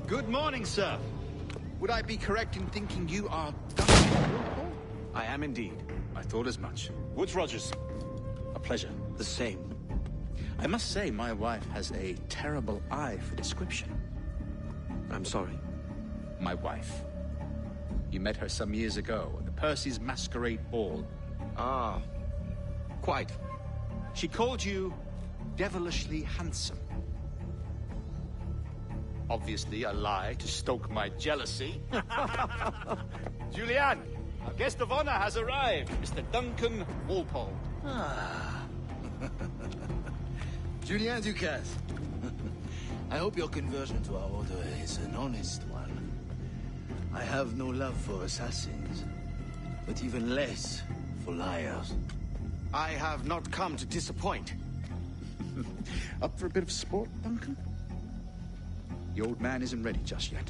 Good morning, sir. Would I be correct in thinking you are Duncan Walpole? I am indeed. I thought as much. Woods Rogers. A pleasure. The same. I must say, my wife has a terrible eye for description. I'm sorry. My wife. You met her some years ago at the Percy's Masquerade Ball. Ah, quite. She called you devilishly handsome. Obviously a lie to stoke my jealousy. Julianne, our guest of honor has arrived, Mr. Duncan Walpole. Ah. Julien Ducasse. I hope your conversion to our order is an honest one. I have no love for assassins, but even less for liars. I have not come to disappoint. Up for a bit of sport, Duncan? The old man isn't ready just yet.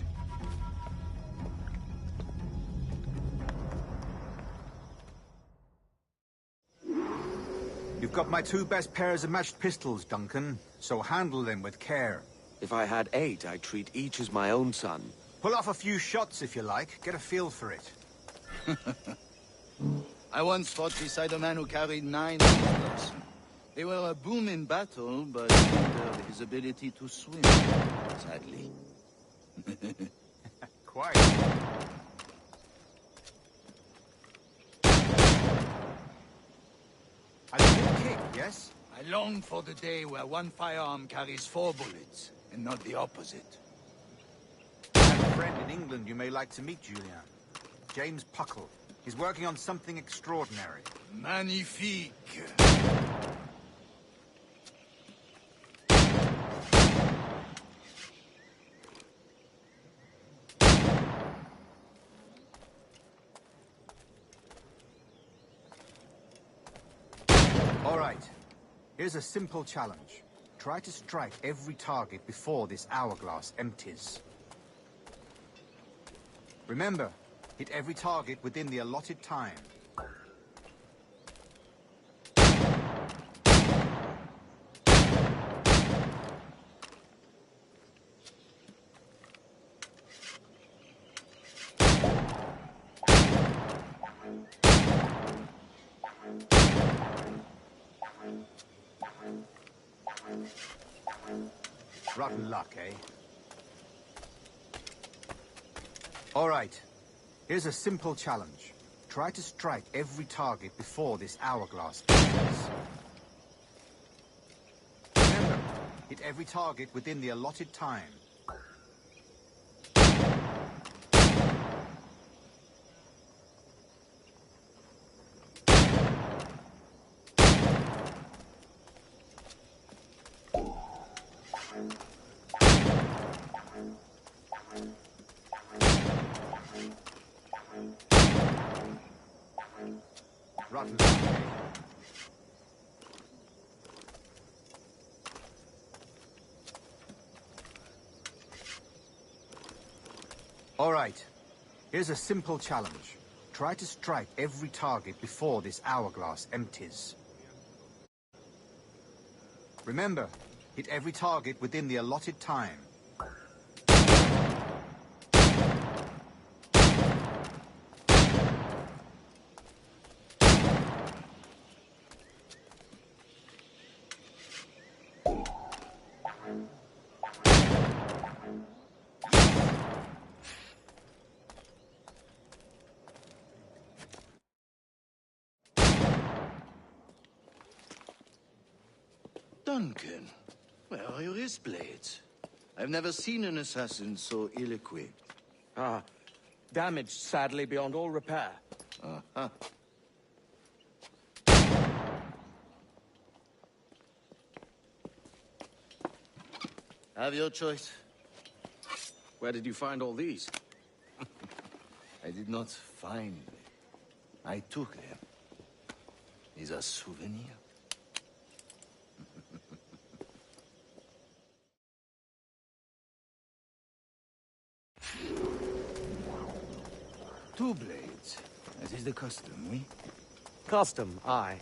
You've got my 2 best pairs of matched pistols, Duncan, so handle them with care. If I had 8, I'd treat each as my own son. Pull off a few shots if you like. Get a feel for it. I once fought beside a man who carried 9 pistols. They were a boon in battle, but hindered his ability to swim, sadly. Quite. A good kick, yes? I long for the day where one firearm carries 4 bullets, and not the opposite. I have a friend in England you may like to meet, Julian. James Puckle. He's working on something extraordinary. Magnifique! All right. Here's a simple challenge. Try to strike every target before this hourglass empties. Remember, hit every target within the allotted time. Rotten luck, eh? All right. Here's a simple challenge. Try to strike every target before this hourglass ends. Remember, hit every target within the allotted time. Rotten luck, eh? All right. Here's a simple challenge. Try to strike every target before this hourglass empties. Remember, hit every target within the allotted time. Duncan, where are your wrist blades? I've never seen an assassin so ill-equipped. Ah, damaged sadly beyond all repair. Uh-huh. Have your choice. Where did you find all these? I did not find them. I took them. Is a souvenir. Two blades. As is the custom, oui? Custom, aye.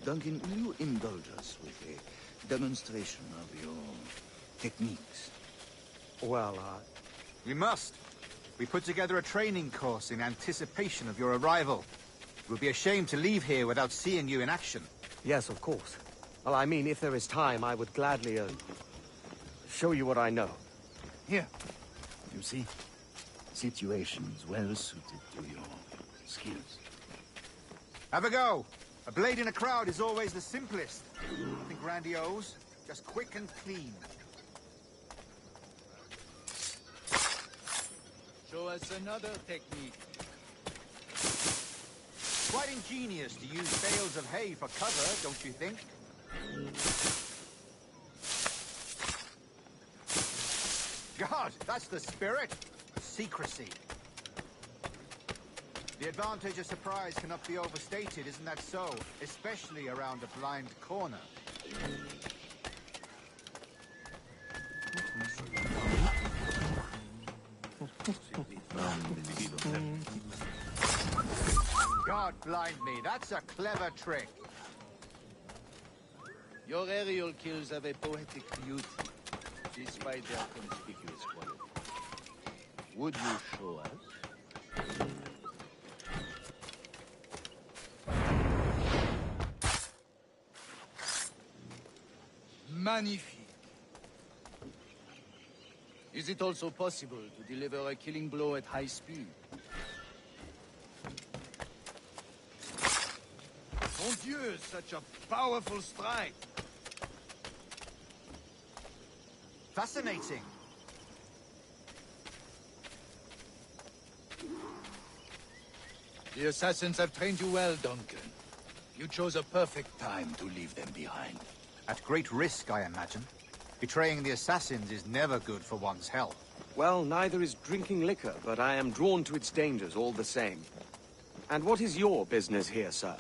Duncan, will you indulge us with a demonstration of your techniques? Well, We must. We put together a training course in anticipation of your arrival. It would be a shame to leave here without seeing you in action. Yes, of course. Well, I mean, if there is time, I would gladly, show you what I know. Here. You see? Situations well suited to your skills. Have a go. A blade in a crowd is always the simplest. Nothing grandiose, just quick and clean. Show us another technique. Quite ingenious to use bales of hay for cover, don't you think? God, that's the spirit. Secrecy. The advantage of surprise cannot be overstated, isn't that so? Especially around a blind corner. God blind me, that's a clever trick. Your aerial kills have a poetic beauty, despite their conspicuous quality. Would you show us? Magnifique. Is it also possible to deliver a killing blow at high speed? Mon Dieu, such a powerful strike. Fascinating. The assassins have trained you well, Duncan. You chose a perfect time to leave them behind. At great risk, I imagine. Betraying the assassins is never good for one's health. Well, neither is drinking liquor, but I am drawn to its dangers all the same. And what is your business here, sir?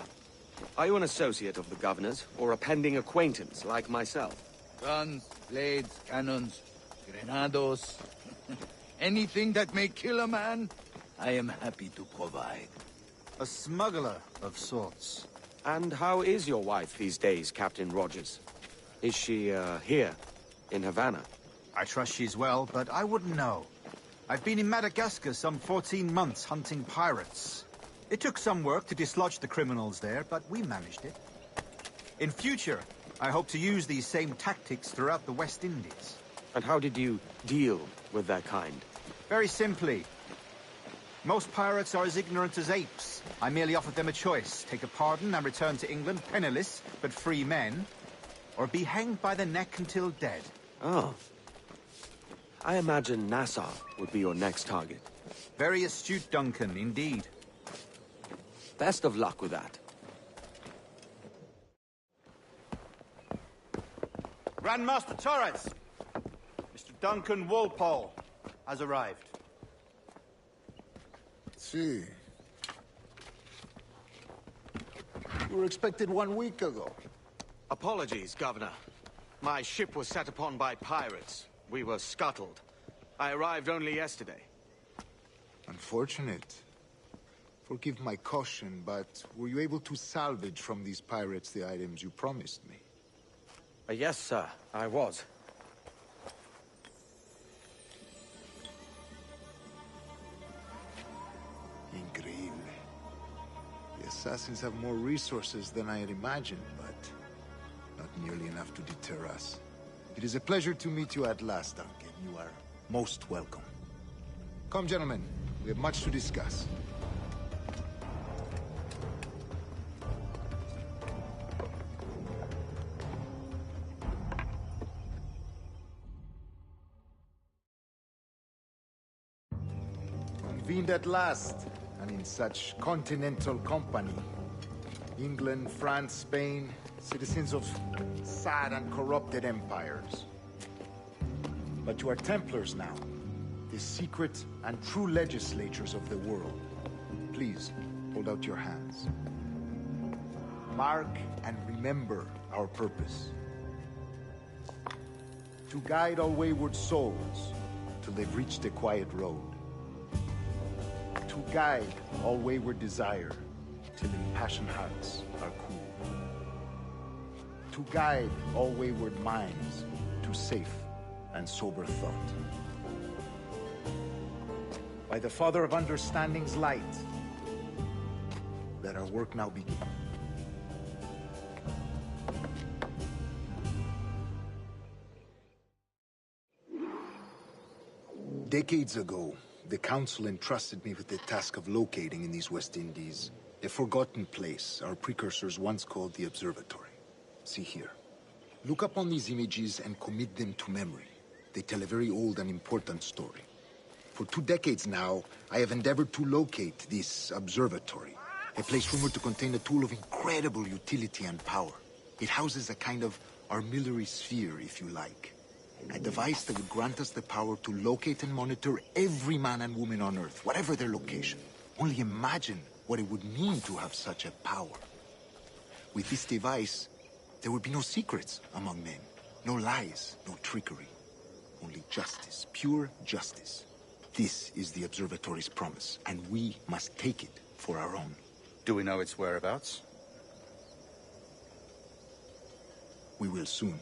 Are you an associate of the governor's, or a pending acquaintance like myself? Guns, blades, cannons, grenados. Anything that may kill a man, I am happy to provide. A smuggler of sorts. And how is your wife these days, Captain Rogers? Is she, here, in Havana? I trust she's well, but I wouldn't know. I've been in Madagascar some 14 months hunting pirates. It took some work to dislodge the criminals there, but we managed it. In future, I hope to use these same tactics throughout the West Indies. And how did you deal with that kind? Very simply. Most pirates are as ignorant as apes. I merely offered them a choice. Take a pardon and return to England penniless, but free men. Or be hanged by the neck until dead. Oh. I imagine Nassau would be your next target. Very astute, Duncan, indeed. Best of luck with that. Grandmaster Torres! Mr. Duncan Walpole has arrived. See. We were expected 1 week ago. Apologies, Governor. My ship was set upon by pirates. We were scuttled. I arrived only yesterday. Unfortunate. Forgive my caution, but were you able to salvage from these pirates the items you promised me? Yes, sir, I was. Increíble. The assassins have more resources than I had imagined, but not nearly enough to deter us. It is a pleasure to meet you at last, Duncan. You are most welcome. Come, gentlemen. We have much to discuss. Convened at last, and in such continental company. England, France, Spain, citizens of sad and corrupted empires. But you are Templars now, the secret and true legislators of the world. Please, hold out your hands. Mark and remember our purpose. To guide all wayward souls till they've reached the quiet road. To guide all wayward desire, till impassioned hearts are cool. To guide all wayward minds to safe and sober thought. By the Father of Understanding's light, let our work now begin. Decades ago, the Council entrusted me with the task of locating in these West Indies a forgotten place our precursors once called the Observatory. See here. Look upon these images and commit them to memory. They tell a very old and important story. For 2 decades now, I have endeavored to locate this observatory, a place rumored to contain a tool of incredible utility and power. It houses a kind of armillary sphere, if you like. A device that would grant us the power to locate and monitor every man and woman on Earth, whatever their location. Only imagine what it would mean to have such a power. With this device, there would be no secrets among men, no lies, no trickery. Only justice, pure justice. This is the Observatory's promise, and we must take it for our own. Do we know its whereabouts? We will soon.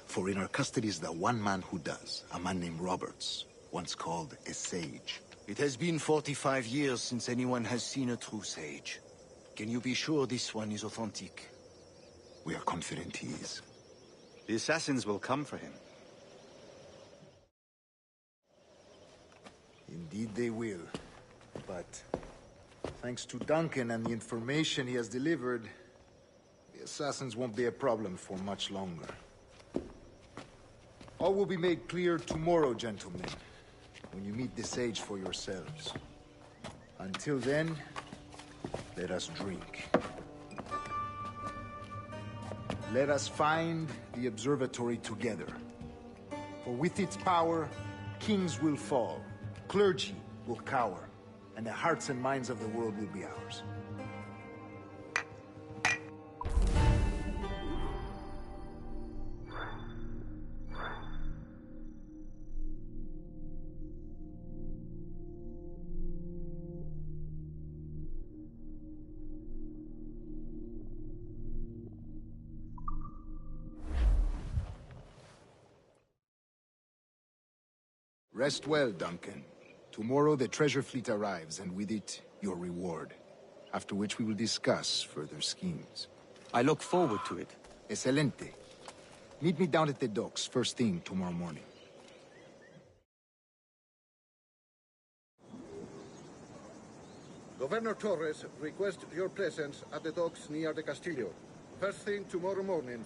For in our custody is the one man who does, a man named Roberts, once called a sage. It has been 45 years since anyone has seen a true sage. Can you be sure this one is authentic? We are confident he is. The assassins will come for him. Indeed they will. But thanks to Duncan and the information he has delivered, the assassins won't be a problem for much longer. All will be made clear tomorrow, gentlemen, when you meet the sage for yourselves. Until then, let us drink. Let us find the observatory together. For with its power, kings will fall, clergy will cower, and the hearts and minds of the world will be ours. Rest well, Duncan. Tomorrow the treasure fleet arrives, and with it, your reward. After which we will discuss further schemes. I look forward to it. Excelente. Meet me down at the docks first thing tomorrow morning. Governor Torres requests your presence at the docks near the Castillo. First thing tomorrow morning.